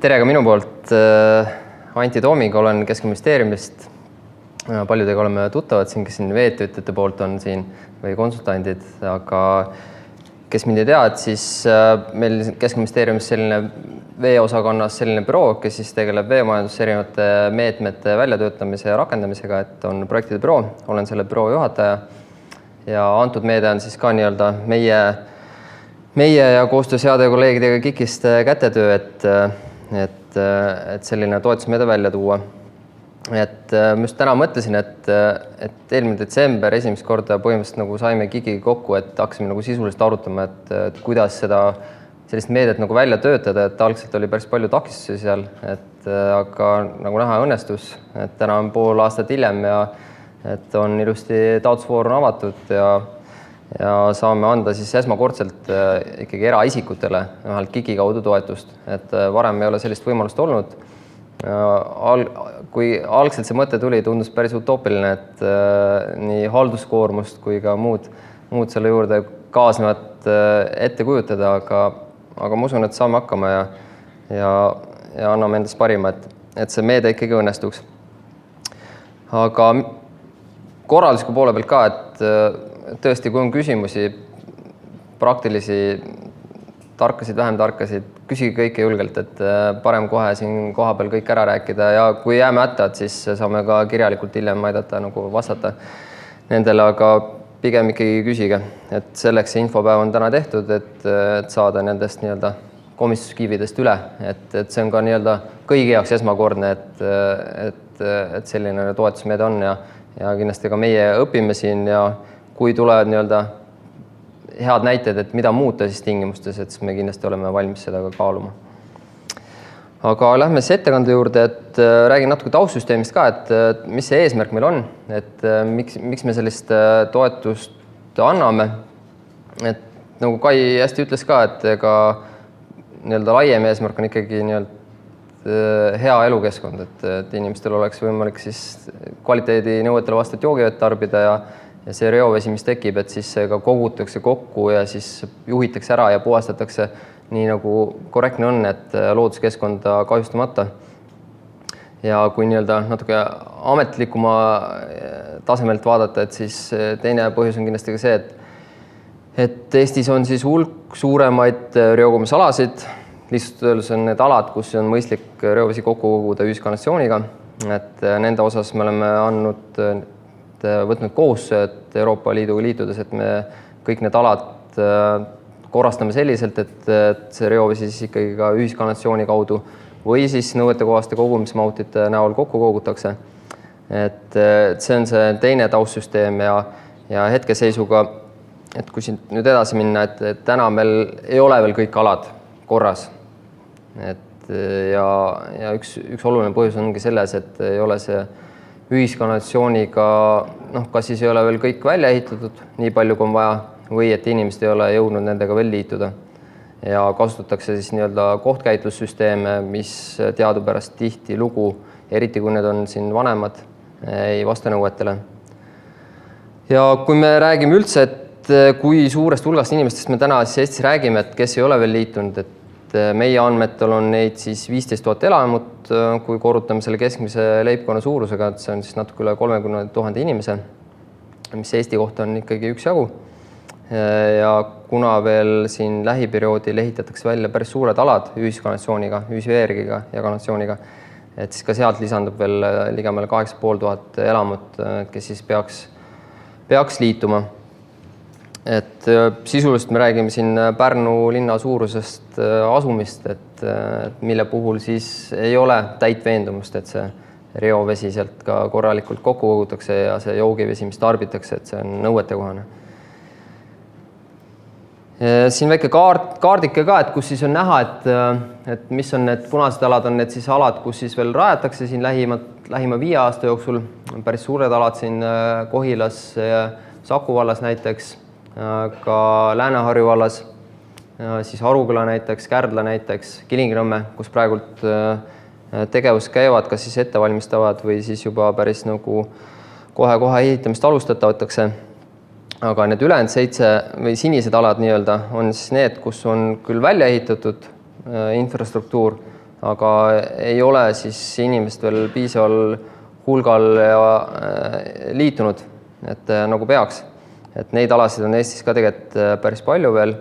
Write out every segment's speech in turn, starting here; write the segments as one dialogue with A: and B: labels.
A: Tere ka minu poolt. Anti Tooming, olen Keskkonnaministeeriumist. Paljudega oleme tuttavad siin, kes siin veeettevõtjate poolt on siin või konsultandid, aga kes mind ei tea, et siis meil Keskkonnaministeeriumis selline veeosakonnas selline büroo, kes siis tegeleb veemajanduse erinevate meetmete väljatöötamise ja rakendamisega, et on projektide büroo, olen selle büroo juhataja ja antud meede on siis ka nii-öelda meie ja koostöös heade kolleegidega KIK-ist kätetöö, et selline toetusmeede välja tuua. Et ma just täna mõtlesin, et eelmine detsember esimest korda põhimõtteliselt nagu saime KIK-iga kokku, et hakkasime nagu sisuliselt arutama, et kuidas sellist meedet nagu välja töötada, et algselt oli päris palju takistusi seal, aga nagu näha õnnestus, et täna on pool aastat hiljem ja et on ilusti taotlusvoor on avatud ja saame anda siis esmakordselt ikkagi eraisikutele vähemalt KIK-i kaudu toetust, et varem ei ole sellist võimalust olnud. Kui algselt see mõte tuli, tundus päris utoopiline, et nii halduskoormust kui ka muud selle juurde kaasnevat ette kujutada, aga ma usun, et saame hakkama ja anname endast parima, et see meede ikkagi õnnestuks. Aga korraldusliku poole pealt ka, et tõesti, kui on küsimusi, praktilisi, tarkasid, vähem tarkasid, küsige kõike julgelt, et parem kohe siin koha peal kõik ära rääkida ja kui jääme hätta, et siis saame ka kirjalikult hiljem aidata nagu vastata nendele, aga pigem ikkagi küsige, et selleks see infopäev on täna tehtud, et saada nendest nii-öelda komistuskividest üle, et see on ka nii-öelda kõigi jaoks esmakordne, et selline toetusmeede on ja kindlasti ka meie õpime siin ja kui tulevad nii-öelda head näited, et mida muuta siis tingimustes, et siis me kindlasti oleme valmis seda ka kaaluma. Aga lähme siis ettekande juurde, et räägin natuke taustsüsteemist ka, et mis see eesmärk meil on, et miks me sellist toetust anname. Et nagu Kai hästi ütles ka, et ega nii-öelda laiem eesmärk on ikkagi nii-öelda hea elukeskkond, et inimestel oleks võimalik siis kvaliteedinõuetele vastavat joogivett tarbida ja see reovesi, mis tekib, et siis see ka kogutakse kokku ja siis juhitakse ära ja puhastatakse nii nagu korrektne on, et looduskeskkonda kahjustamata. Ja kui nii-öelda natuke ametlikuma tasemelt vaadata, et siis teine põhjus on kindlasti ka see, et Eestis on siis hulk suuremaid reokogumisalasid. Lihtsalt öeldes on need alad, kus on mõistlik reovesi kokku koguda ühiskanalisatsiooniga, et nende osas me oleme võtnud kohustuse, et Euroopa Liiduga liitudes, et me kõik need alad korrastame selliselt, et see reovesi siis ikkagi ka ühiskanalisatsiooni kaudu või siis nõuetekohaste kogumismahutite näol kokku kogutakse. Et see on see teine taustsüsteem ja hetkeseisuga, et kui siin nüüd edasi minna, et täna meil ei ole veel kõik alad korras. Ja üks oluline põhjus ongi selles, et ei ole see ühiskanalisatsiooniga, kas siis ei ole veel kõik välja ehitatud nii palju, kui on vaja, või et inimesed ei ole jõudnud nendega veel liituda. Ja kasutatakse siis nii-öelda kohtkäitlussüsteeme, mis teadupärast tihti lugu, eriti kui need on siin vanemad, ei vasta nõuetele. Ja kui me räägime üldse, et kui suurest hulgast inimestest me täna siis Eestis räägime, et kes ei ole veel liitunud, et meie andmetel on neid siis 15 000 elamut, kui korrutame selle keskmise leibkonna suurusega, et see on siis natuke üle 30 000 inimese, mis Eesti kohta on ikkagi üksjagu. Ja kuna veel siin lähiperioodil ehitatakse välja päris suured alad ühiskanalisatsiooniga, ühisveergiga ja kanalisatsiooniga, et siis ka sealt lisandub veel ligemale 8500 elamut, kes siis peaks liituma. Et sisuliselt me räägime siin Pärnu linna suurusest asumist, et mille puhul siis ei ole täit veendumust, et see reovesi sealt ka korralikult kokku kogutakse ja see joogivesi, mis tarbitakse, et see on nõuetekohane. Siin väike kaardike ka, et kus siis on näha, et mis on need punased alad, on need siis alad, kus siis veel rajatakse siin lähima 5 aasta jooksul. Päris suured alad siin Kohilas, Saku vallas näiteks, ka Lääne-Harju vallas, siis Aruküla näiteks, Kärdla näiteks, Kilingi-Nõmme, kus praegult tegevus käivad, kas siis ettevalmistavad või siis juba päris nagu kohe ehitamist alustatatakse. Aga need ülejäänud 7 või sinised alad nii-öelda on siis need, kus on küll välja ehitatud infrastruktuur, aga ei ole siis inimest veel piisaval hulgal liitunud, et nagu peaks. Et neid alasid on Eestis ka tegelikult päris palju veel,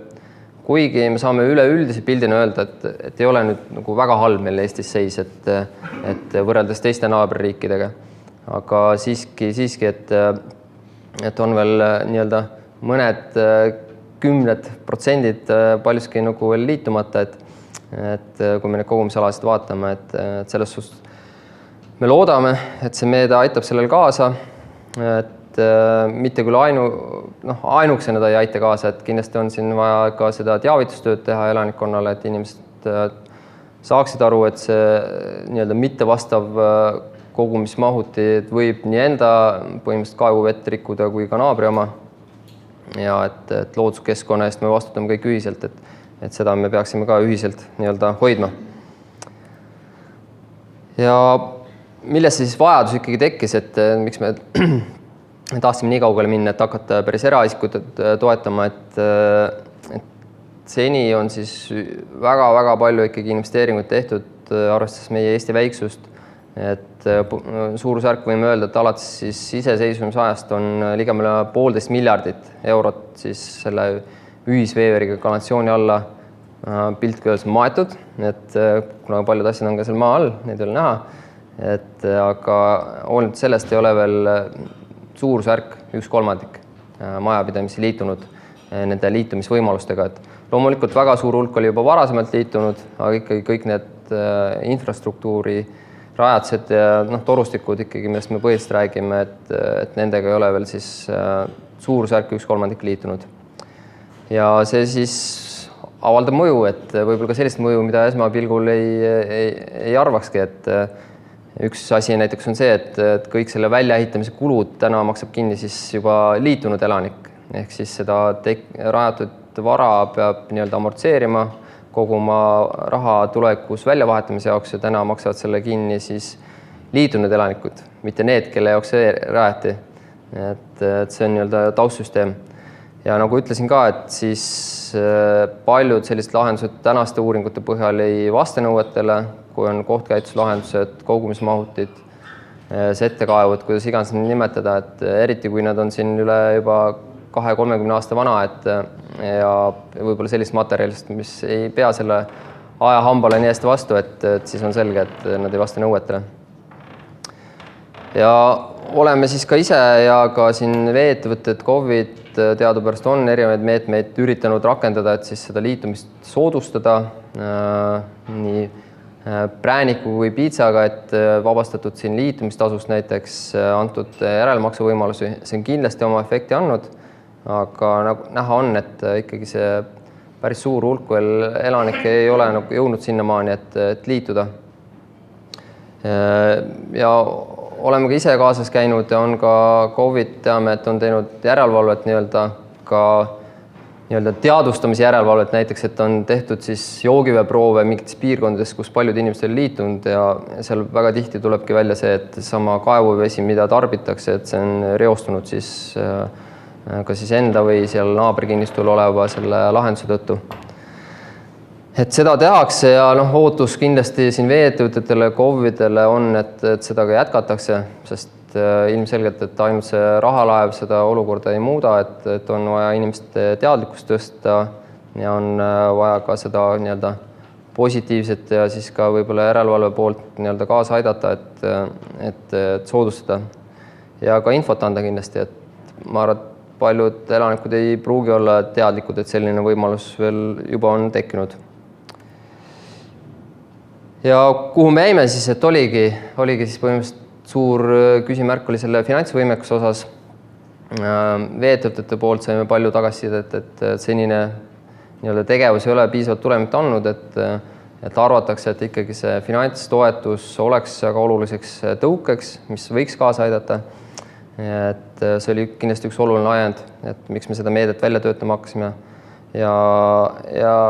A: kuigi me saame üleüldise pildina öelda, et ei ole nüüd nagu väga halb meil Eestis seis, et võrreldes teiste naaberriikidega. Aga siiski, et on veel nii-öelda mõned 10% paljuski nagu veel liitumata, et kui me neid kogumisalasid vaatame, et selles suhtes me loodame, et see meede aitab sellel kaasa, et mitte küll ainuksena ta ei aita kaasa, et kindlasti on siin vaja ka seda teavitustööd teha elanikkonnale, et inimesed saaksid aru, et see nii-öelda mittevastav kogumismahuti võib nii enda põhimõtteliselt kaevuvett rikkuda kui ka naabri oma. Ja et looduskeskkonna eest me vastutame kõik ühiselt, et seda me peaksime ka ühiselt nii-öelda hoidma. Ja millest siis vajadus ikkagi tekkis, et miks me tahtsime nii kaugele minna, et hakata päris eraisikut toetama, et seni on siis väga-väga palju ikkagi investeeringuid tehtud, arvestades meie Eesti väiksust, et suurusjärk võime öelda, et alates siis iseseisvumisajast on ligemale 1,5 miljardit eurot siis selle ühisveevärgiga kanalisatsiooni alla piltlikult öeldes maetud, et kuna paljud asjad on ka seal maa all, neid ei ole näha, et aga hoolimata sellest ei ole veel suurusjärk 1/3 majapidamisi liitunud nende liitumisvõimalustega, et loomulikult väga suur hulk oli juba varasemalt liitunud, aga ikkagi kõik need infrastruktuuri rajatised ja torustikud ikkagi, millest me põhiliselt räägime, et nendega ei ole veel siis suurusjärk 1/3 liitunud. Ja see siis avaldab mõju, et võib-olla ka sellist mõju, mida esmapilgul ei arvakski, et üks asi näiteks on see, et kõik selle väljaehitamise kulud täna maksab kinni siis juba liitunud elanik, ehk siis seda rajatud vara peab nii-öelda amortseerima, koguma raha tulevikus väljavahetamise jaoks ja täna maksavad selle kinni siis liitunud elanikud, mitte need, kelle jaoks see rajati. Et see on nii-öelda taustsüsteem. Ja nagu ütlesin ka, et siis paljud sellised lahendused tänaste uuringute põhjal ei vasta nõuetele, kui on kohtkäituslahendused, kogumismahutid, settekaevud, kuidas iganes nimetada, et eriti kui nad on siin üle juba 20-30 aasta vana, ja võib-olla sellist materjalist, mis ei pea selle ajahambale nii hästi vastu, et siis on selge, et nad ei vasta nõuetele. Ja oleme siis ka ise ja ka siin veeettevõtted, KOV-id teadupärast on erinevaid meetmeid üritanud rakendada, et siis seda liitumist soodustada nii prääniku kui piitsaga, et vabastatud siin liitumistasust näiteks antud järelmaksuvõimalusi. See on kindlasti oma efekti andnud, aga nagu näha on, et ikkagi see päris suur hulk veel elanikke ei ole nagu jõudnud sinnamaani, et liituda. Ja oleme ka ise kaasas käinud ja on ka KOV-id, teame, et on teinud järelevalvet nii-öelda ka nii-öelda teadustamise järelevalvet näiteks, et on tehtud siis joogiveeproove mingites piirkondades, kus paljud inimesed on liitunud ja seal väga tihti tulebki välja see, et sama kaevuvesi, mida tarbitakse, et see on reostunud siis ka siis enda või seal naabrikinnistul oleva selle lahenduse tõttu. Et seda tehakse ja ootus kindlasti siin veeettevõtetele, KOV-idele on, et seda ka jätkatakse, sest ilmselgelt, et ainult see rahalaev seda olukorda ei muuda, et on vaja inimeste teadlikkust tõsta ja on vaja ka seda nii-öelda positiivset ja siis ka võib-olla järelevalve poolt nii-öelda kaasa aidata, et soodustada ja ka infot anda kindlasti, et ma arvan, et paljud elanikud ei pruugi olla teadlikud, et selline võimalus veel juba on tekkinud. Ja kuhu me jäime siis, et oligi siis põhimõtteliselt suur küsimärk oli selle finantsvõimekuse osas. Veeettevõtete poolt saime palju tagasisidet, et senine nii-öelda tegevus ei ole piisavalt tulemit andnud, et arvatakse, et ikkagi see finantstoetus oleks väga oluliseks tõukeks, mis võiks kaasa aidata. Et see oli kindlasti üks oluline ajend, et miks me seda meedet välja töötama hakkasime. Ja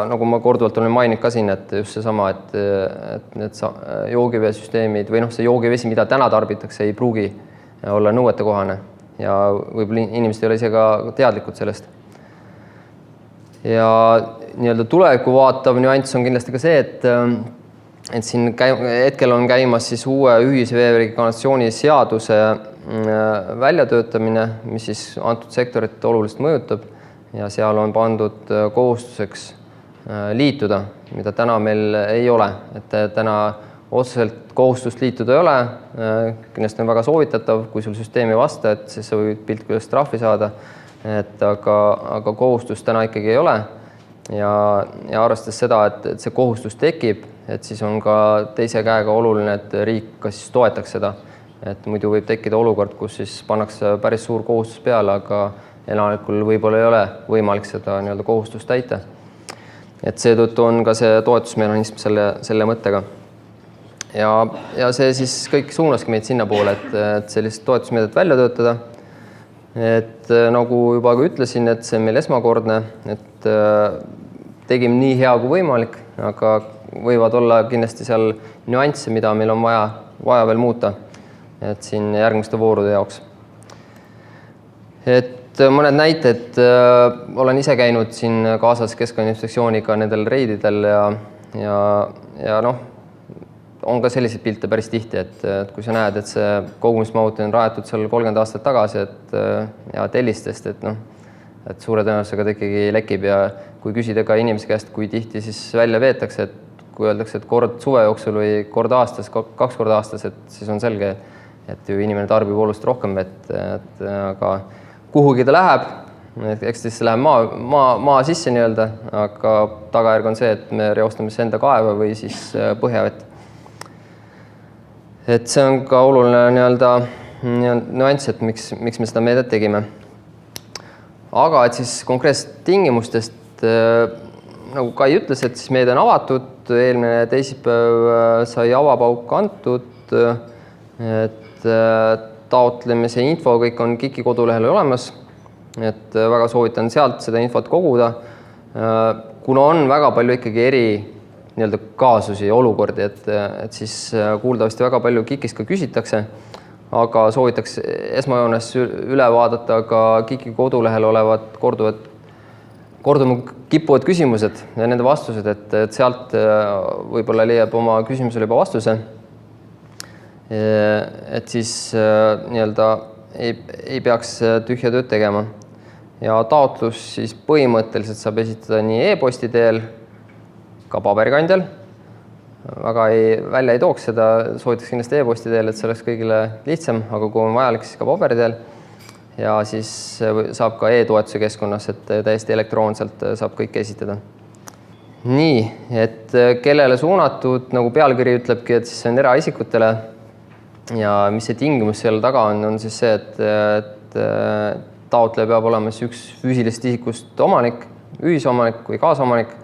A: nagu ma korduvalt olen maininud ka siin, et just seesama, et need joogiveesüsteemid või see joogivesi, mida täna tarbitakse, ei pruugi olla nõuetekohane ja võib-olla inimesed ei ole ise ka teadlikud sellest. Ja nii-öelda tulevikku vaatav nüanss on kindlasti ka see, et siin hetkel on käimas siis uue ühisveevärgi kanalisatsiooni seaduse väljatöötamine, mis siis antud sektorit oluliselt mõjutab ja seal on pandud kohustuseks liituda, mida täna meil ei ole, et täna otseselt kohustust liituda ei ole, kindlasti on väga soovitatav, kui sul süsteemi ei vasta, et siis sa võid piltlikult trahvi saada, aga kohustust täna ikkagi ei ole ja arvestades seda, et see kohustus tekib, et siis on ka teise käega oluline, et riik ka siis toetaks seda, et muidu võib tekkida olukord, kus siis pannakse päris suur kohustus peale, aga elanikul võib-olla ei ole võimalik seda nii-öelda kohustust täita. Et seetõttu on ka see toetusmehhanism selle mõttega. Ja see siis kõik suunaski meid sinna poole, et sellist toetusmeedet välja töötada. Et nagu juba ka ütlesin, et see on meil esmakordne, et tegime nii hea kui võimalik, aga võivad olla kindlasti seal nüansse, mida meil on vaja veel muuta, et siin järgmiste voorude jaoks. Et mõned näited, olen ise käinud siin kaasas Keskkonnainspektsiooniga nendel reididel ja noh, on ka selliseid pilte päris tihti, et kui sa näed, et see kogumismahuti on rajatud seal 30 aastat tagasi, ja tellistest, et suure tõenäosusega ta ikkagi lekib ja kui küsida ka inimese käest, kui tihti siis välja veetakse, et kui öeldakse, et kord suve jooksul või kord aastas, 2 korda aastas, et siis on selge, et ju inimene tarbib oluliselt rohkem vett, aga kuhugi ta läheb, eks siis läheb maa sisse nii-öelda, aga tagajärg on see, et me reostame enda kaeva või siis põhjavett. Et see on ka oluline nii-öelda nüanss, et miks me seda meedet tegime. Aga et siis konkreetselt tingimustest, nagu Kai ütles, et siis meede on avatud, eelmine teisipäev sai avapauk antud, et taotlemise info kõik on KIK-i kodulehel olemas, et väga soovitan sealt seda infot koguda, kuna on väga palju ikkagi eri nii-öelda kaasusi ja olukordi, et siis kuuldavasti väga palju KIK-ist ka küsitakse, aga soovitaks esmajoones üle vaadata ka KIK-i kodulehel olevad korduma kippuvad küsimused ja nende vastused, et sealt võib-olla leiab oma küsimusele juba vastuse. Et siis nii-öelda ei peaks tühja tööd tegema. Ja taotlus siis põhimõtteliselt saab esitada nii e-posti teel, ka paberikandjal. Väga välja ei tooks seda, soovitaks kindlasti e-posti teel, et see oleks kõigile lihtsam, aga kui on vajalik, siis ka paberi teel. Ja siis saab ka e-toetuse keskkonnas, et täiesti elektroonselt saab kõik esitada. Nii, et kellele suunatud, nagu pealkiri ütlebki, et siis see on eraisikutele ja mis see tingimus selle taga on siis see, et taotleja peab olema siis üks füüsilisest isikust omanik, ühisomanik või kaasomanik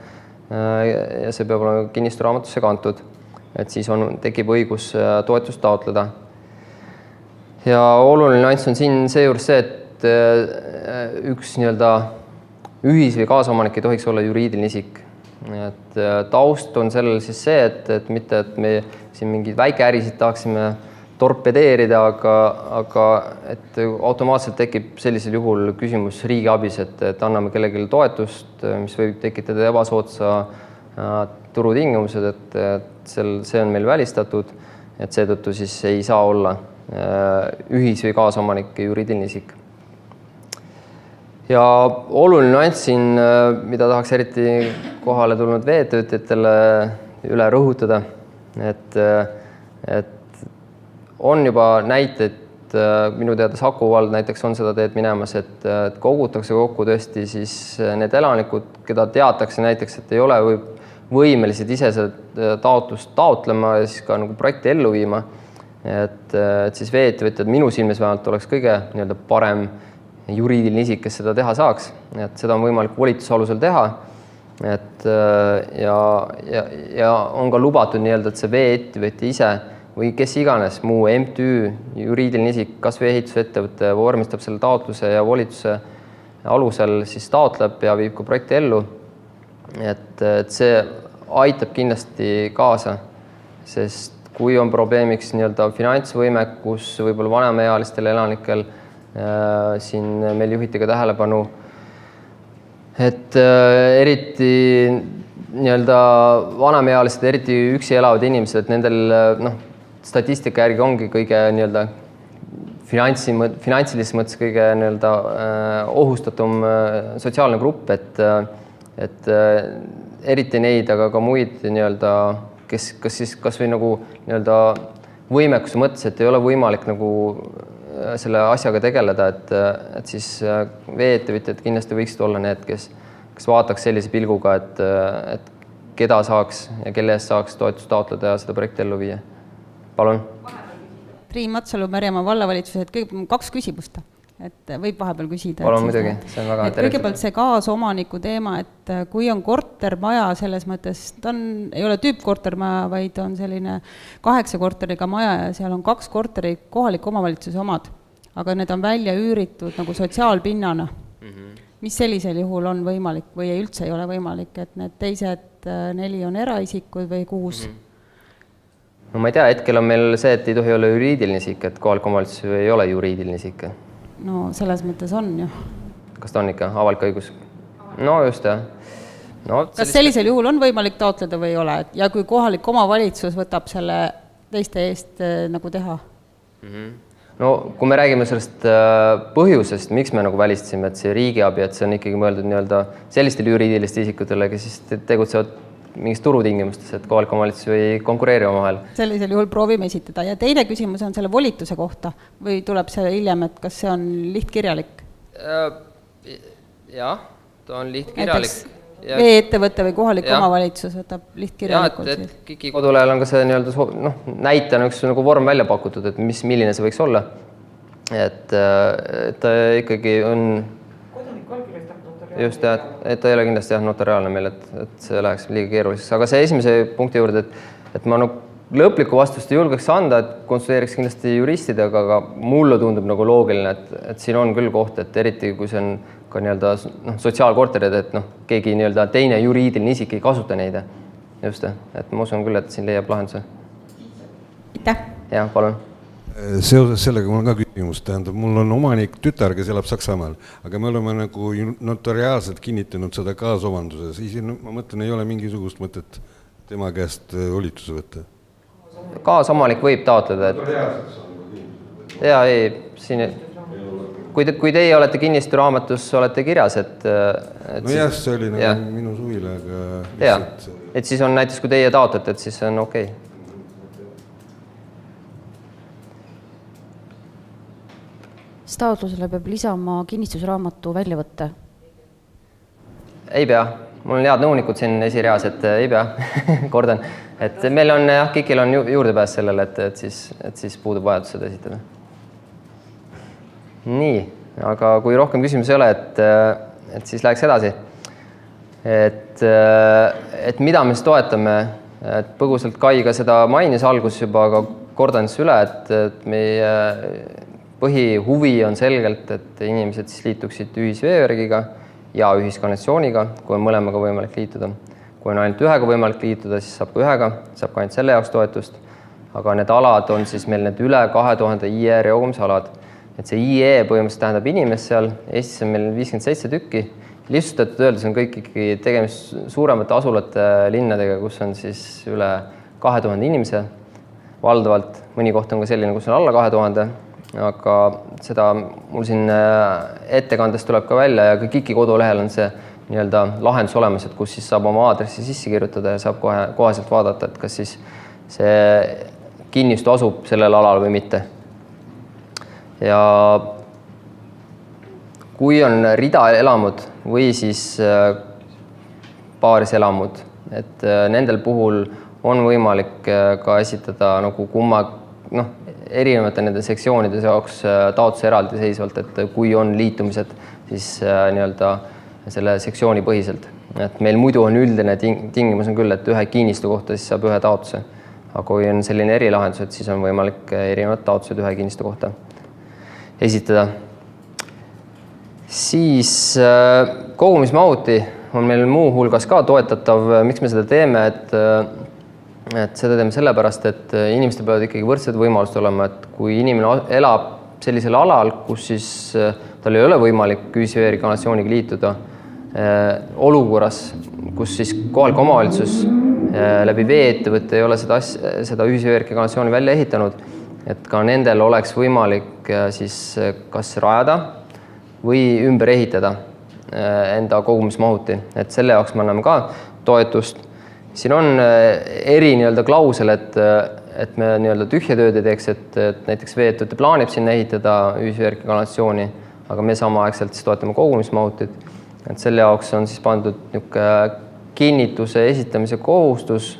A: ja see peab olema kinnistusraamatusse kantud, et siis tekib õigus toetust taotleda. Ja oluline nüanss on siin seejuures see, et üks nii-öelda ühis- või kaasomanik ei tohiks olla juriidiline isik. Et taust on sellel siis see, et mitte, et me siin mingeid väikeärisid tahaksime torpedeerida, aga et automaatselt tekib sellisel juhul küsimus riigiabis, et anname kellelegi toetust, mis võib tekitada ebasoodsa turutingimused, et see on meil välistatud, et seetõttu siis ei saa olla ühis- või kaasomanik juriidiline isik. Ja oluline nüanss siin, mida tahaks eriti kohale tulnud veetöötajatele üle rõhutada, et on juba näiteid, minu teada Saku vald näiteks on seda teed minemas, et kogutakse kokku tõesti siis need elanikud, keda teatakse näiteks, et ei ole võimelised ise seda taotlust taotlema ja siis ka nagu projekti ellu viima. Et siis veeettevõtjad minu silmis vähemalt oleks kõige nii-öelda parem juriidiline isik, kes seda teha saaks. Et seda on võimalik volituse alusel teha. Ja on ka lubatud nii-öelda, et see veeettevõtja ise või kes iganes muu MTÜ juriidiline isik, kas veeehitusettevõte vormistab selle taotluse ja volituse alusel siis taotleb ja viib ka projekti ellu. Et see aitab kindlasti kaasa, sest kui on probleemiks nii-öelda finantsvõimekus võib-olla vanemaealistel elanikel, siin meil juhiti ka tähelepanu, et eriti nii-öelda vanemaealised, eriti üksi elavad inimesed, et nendel statistika järgi ongi kõige nii-öelda finantsilises mõttes kõige nii-öelda ohustatum sotsiaalne grupp, et eriti neid, aga ka muid nii-öelda, kas või nagu nii-öelda võimekuse mõttes, et ei ole võimalik nagu selle asjaga tegeleda, et siis vee-ettevõtjad kindlasti võiksid olla need, kes vaataks sellise pilguga, et keda saaks ja kelle eest saaks toetust taotleda ja seda projekti ellu viia. Palun.
B: Triin Matsalu, Märjamaa vallavalitsus, et kõigepealt 2 küsimust, et võib vahepeal küsida.
A: Palun muidugi, see on väga tervitanud.
B: Kõigepealt see kaasomaniku teema, et kui on kortermaja selles mõttes, ta ei ole tüüpkortermaja, vaid on selline 8 korteriga maja ja seal on 2 korterit kohaliku omavalitsuse omad, aga need on välja üüritud nagu sotsiaalpinnana. Mis sellisel juhul on võimalik või üldse ei ole võimalik, et need teised 4 on eraisikud või 6?
A: No ma ei tea, hetkel on meil see, et ei tohi olla juriidiline isik, et kohalik omavalitsus ei ole juriidiline isik.
B: No selles mõttes on ju.
A: Kas ta on ikka avalik õigus? No just, jah. No,
B: kas sellisel juhul on võimalik taotleda või ei ole? Ja kui kohalik omavalitsus võtab selle teiste eest nagu teha?
A: No kui me räägime sellest põhjusest, miks me nagu välistasime, et see riigiabi, et see on ikkagi mõeldud nii-öelda sellistele juriidiliste isikutele, kes siis tegutsevad mingis turutingimustes, et kohalik omavalitsus ei konkureeri omavahel.
B: Sellisel juhul proovime esitada. Ja teine küsimus on selle volituse kohta või tuleb see hiljem, et kas see on lihtkirjalik?
A: Jah, ta on lihtkirjalik.
B: Vee-ettevõte või kohalik omavalitsus võtab lihtkirjalikult.
A: Et KIK-i kodulehel on ka see nii-öelda näitena üks nagu vorm välja pakutud, et milline see võiks olla. Et ta ikkagi on just, et ta ei ole kindlasti notariaalne meil, et see läheks liiga keeruliseks. Aga see esimese punkti juurde, et ma lõplikku vastust ei julgeks anda, et konsulteeriks kindlasti juristidega, aga mulle tundub nagu loogiline, et siin on küll koht, et eriti kui see on ka nii-öelda sotsiaalkorterid, et keegi nii-öelda teine juriidiline isik ei kasuta neid. Just, et ma usun küll, et siin leiab lahenduse.
B: Aitäh!
A: Jah, palun.
C: Seoses sellega mul on ka küsimus, tähendab, mul on omanik tütar, kes elab Saksamaal, aga me oleme nagu notariaalselt kinnitanud seda kaasomanduses. Ma mõtlen, ei ole mingisugust mõtet tema käest volituse võtta.
A: Kaasomanik võib taotleda, et jaa, ei, siin kui teie olete kinnistusraamatus, olete kirjas, et
C: no jah, see oli nagu minu suvile, aga
A: lihtsalt... Et siis on näiteks, kui teie taotlete, et siis on okei.
D: Taotlusele peab lisama kinnistusraamatu väljavõtte?
A: Ei pea. Mul on head nõunikud siin esireas, et ei pea. Kordan. Et meil on, KIK-il on juurdepääs sellele, et siis puudub vajadus seda esitada. Nii, aga kui rohkem küsimusi ei ole, et siis läheks edasi. Et mida me siis toetame, et põgusalt Kai ka seda mainis alguses juba, aga kordan siis üle, et meie põhihuvi on selgelt, et inimesed siis liituksid ühisveevärgiga ja ühiskanalisatsiooniga, kui on mõlemaga võimalik liituda. Kui on ainult ühega võimalik liituda, siis saab ka ühega, saab ka ainult selle jaoks toetust. Aga need alad on siis meil need üle 2000 IE reogumisalad. Et see IE põhimõtteliselt tähendab inimest seal, Eestis on meil 57 tükki. Lihtsustatud öeldes on kõik ikkagi tegemist suuremate asulate linnadega, kus on siis üle 2000 inimese valdavalt. Mõni koht on ka selline, kus on alla 2000, aga seda mul siin ettekandest tuleb ka välja ja ka KIK-i kodulehel on see nii-öelda lahendus olemas, et kus siis saab oma aadressi sisse kirjutada ja saab koheselt vaadata, et kas siis see kinnistu asub sellel alal või mitte. Ja kui on ridaelamud või siis paariselamud, et nendel puhul on võimalik ka esitada nagu kumma erinevate nende sektsioonide jaoks taotluse eraldi seisvalt, et kui on liitumised, siis nii-öelda selle sektsiooni põhiselt. Et meil muidu on üldine tingimus on küll, et ühe kinnistu kohta siis saab ühe taotluse. Aga kui on selline erilahendus, et siis on võimalik erinevad taotlused ühe kinnistu kohta esitada. Siis kogumismahuti on meil muu hulgas ka toetatav. Miks me seda teeme? Et seda teeme sellepärast, et inimestel peavad ikkagi võrdsed võimalused olema, et kui inimene elab sellisel alal, kus siis tal ei ole võimalik ühisveekanalisatsiooniga liituda, olukorras, kus siis kohalik omavalitsus läbi vee-ettevõtte ei ole seda ühisveevärki kanalisatsiooni välja ehitanud, et ka nendel oleks võimalik siis kas rajada või ümber ehitada enda kogumismahuti, et selle jaoks me anname ka toetust. Siin on eri klausel, et me tühja tööd ei teeks, et näiteks vee-ettevõte plaanib sinna ehitada ühisveevärki kanalisatsiooni, aga me samaaegselt siis toetame kogumismahutit. Et selle jaoks on siis pandud kinnituse esitamise kohustus,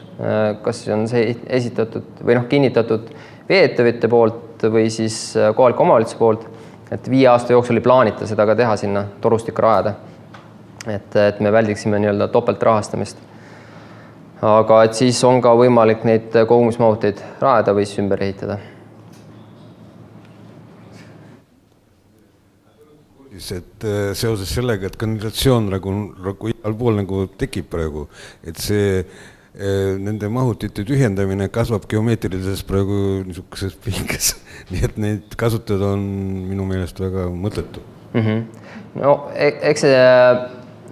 A: kas on see esitatud või kinnitatud vee-ettevõtte poolt või siis kohaliku omavalitsuse poolt, et 5 aasta jooksul ei plaanita seda ka teha sinna torustikku rajada. Et me väldiksime topeltrahastamist. Aga et siis on ka võimalik neid kogumismahuteid rajada või siis ümber ehitada.
C: Et seoses sellega, et kanalisatsioon nagu igal pool tekib praegu, et see nende mahutite tühjendamine kasvab geomeetrilises praegu niisuguses pinges, nii et neid kasutada on minu meelest väga mõttetu.
A: No eks see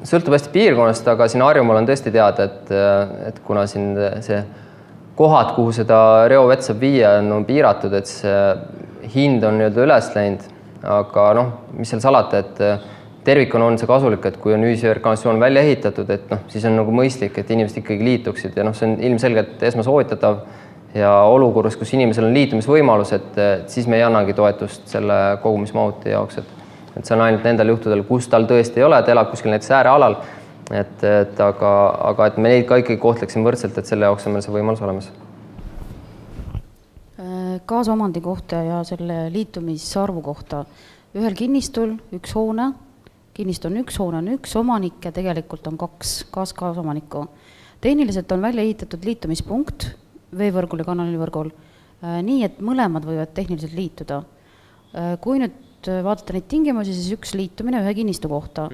A: sõltub hästi piirkonnast, aga siin Harjumaal on tõesti teada, et kuna siin see kohad, kuhu seda reovett saab viia, on piiratud, et see hind on üles läinud. Aga mis seal salata, et tervikuna on see kasulik, et kui on ühisveevärk-kanalisatsioon välja ehitatud, et siis on mõistlik, et inimesed ikkagi liituksid ja see on ilmselgelt esmasoovitatav ja olukorras, kus inimesel on liitumisvõimalus, et siis me ei annagi toetust selle kogumismahuti jaoks, et see on ainult nendel juhtudel, kus tal tõesti ei ole, et elab kuskil näiteks äärealal, aga et me neid ka ikkagi kohtleksime võrdselt, et selle jaoks on meil see võimalus olemas.
D: Kaasomandi kohta ja selle liitumisarvu kohta. Ühel kinnistul üks hoone, kinnist on üks, hoone on üks omanik ja tegelikult on 2 kaasomanikku. Tehniliselt on välja ehitatud liitumispunkt veevõrgul ja kanalivõrgul, nii et mõlemad võivad tehniliselt liituda. Kui nüüd vaadata neid tingimusi, siis üks liitumine ühe kinnistu kohta.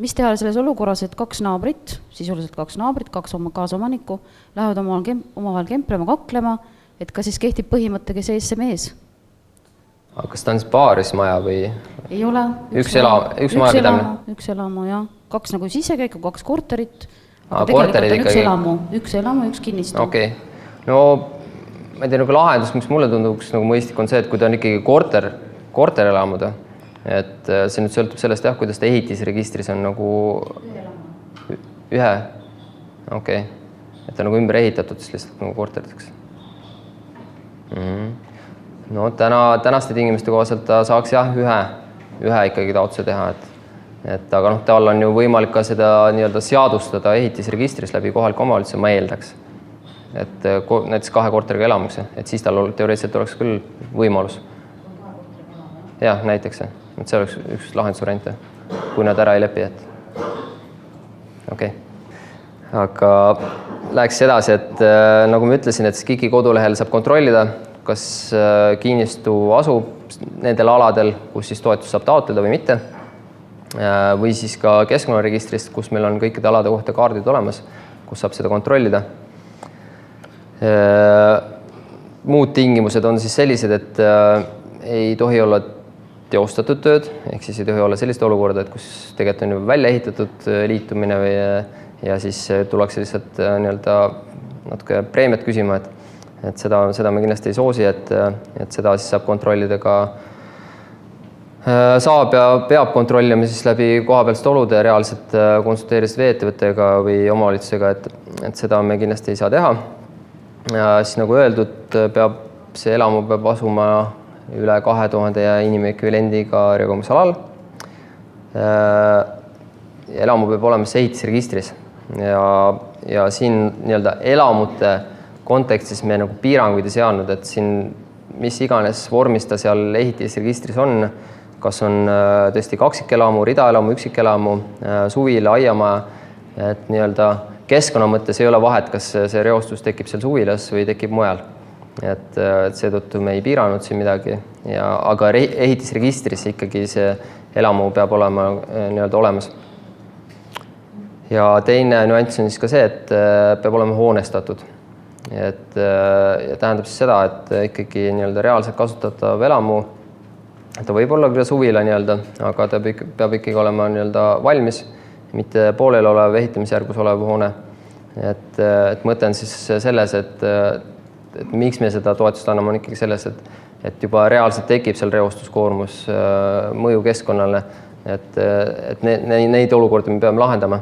D: Mis teha selles olukorras, et 2 naabrit, sisuliselt 2 naabrit, 2 kaasomanikku, lähevad omavahel kemplema, kaklema, et kas siis kehtib põhimõte, kes ees, see mees?
A: Aga kas ta on siis paarismaja või?
D: Ei ole.
A: Üks majapidamine?
D: Üks elamu, jah. 2 nagu sisekäiku, 2 korterit.
A: Aga korterid ikkagi?
D: Üks elamu, üks kinnistu.
A: Okei. No ma ei tea, lahendus, mis mulle tunduks mõistlik on see, et kui ta on ikkagi korterelamud, et see nüüd sõltub sellest, kuidas ta ehitisregistris on ühe. Okei. Et ta on ümber ehitatud siis lihtsalt korteriteks. No tänaste tingimuste kohaselt ta saaks ühe ikkagi taotluse teha, aga tal on ju võimalik ka seda seadustada ehitisregistris läbi kohaliku omavalitsuse, ma eeldaks. Et näiteks 2 korteriga elamuks, et siis tal teoreetiliselt oleks küll võimalus. Jah, näiteks. Et see oleks üks lahendusvariante, kui nad ära ei lepi, et okei. Aga läheks edasi, et nagu ma ütlesin, et KIK-i kodulehel saab kontrollida, kas kinnistu asub nendel aladel, kus siis toetus saab taotleda või mitte. Või siis ka keskkonnaregistrist, kus meil on kõikide alade kohta kaardid olemas, kus saab seda kontrollida. Muud tingimused on siis sellised, et ei tohi olla teostatud tööd, ehk siis ei tohi olla sellist olukorda, et kus tegelikult on juba välja ehitatud liitumine ja siis tullakse lihtsalt natuke preemiat küsima, et seda me kindlasti ei soosi, et seda siis saab kontrollida ka, saab ja peab kontrollima siis läbi kohapealsete olude reaalselt konsulteerides vee-ettevõttega või omavalitsusega, et seda me kindlasti ei saa teha. Ja siis nagu öeldud, see elamu peab asuma üle 2000 inimekvivalendiga reokogumisalal. Elamu peab olema ehitisregistris ja siin elamute kontekstis me piiranguid ei seadnud, et siin mis iganes vormis ta seal ehitisregistris on, kas on tõesti kaksikelamu, ridaelamu, üksikelamu, suvila, aiamaja, et keskkonna mõttes ei ole vahet, kas see reostus tekib seal suvilas või tekib mujal. Et seetõttu me ei piiranud siin midagi, aga ehitisregistris ikkagi see elamu peab olema olemas. Ja teine nüanss on siis ka see, et peab olema hoonestatud. Et tähendab siis seda, et ikkagi reaalselt kasutatav elamu, ta võib olla küll suvila, aga ta peab ikkagi olema valmis mitte pooleli olev ehitamisjärgus olev hoone. Et mõte on siis selles, et miks me seda toetust anname, on ikkagi selles, et juba reaalselt tekib seal reostuskoormus, mõju keskkonnale, et neid olukordi me peame lahendama,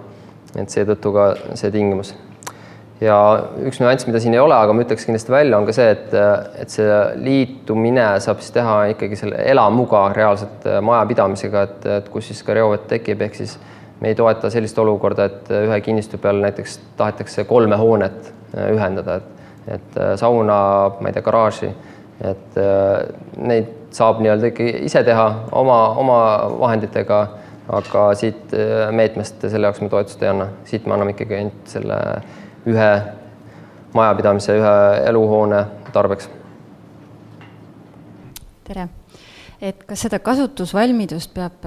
A: et seetõttu ka see tingimus. Ja üks nüanss, mida siin ei ole, aga ma ütleks kindlasti välja, on ka see, et see liitumine saab siis teha ikkagi selle elamuga reaalselt majapidamisega, et kus siis ka reovett tekib, ehk siis me ei toeta sellist olukorda, et ühe kinnistu peal näiteks tahetakse 3 hoonet ühendada, et sauna, ma ei tea, garaaži, et neid saab nii-öelda ikkagi ise teha oma vahenditega, aga siit meetmest selle jaoks me toetust ei anna. Siit me anname ikkagi ainult selle ühe majapidamise, ühe eluhoone tarbeks.
E: Tere! Et kas seda kasutusvalmidust peab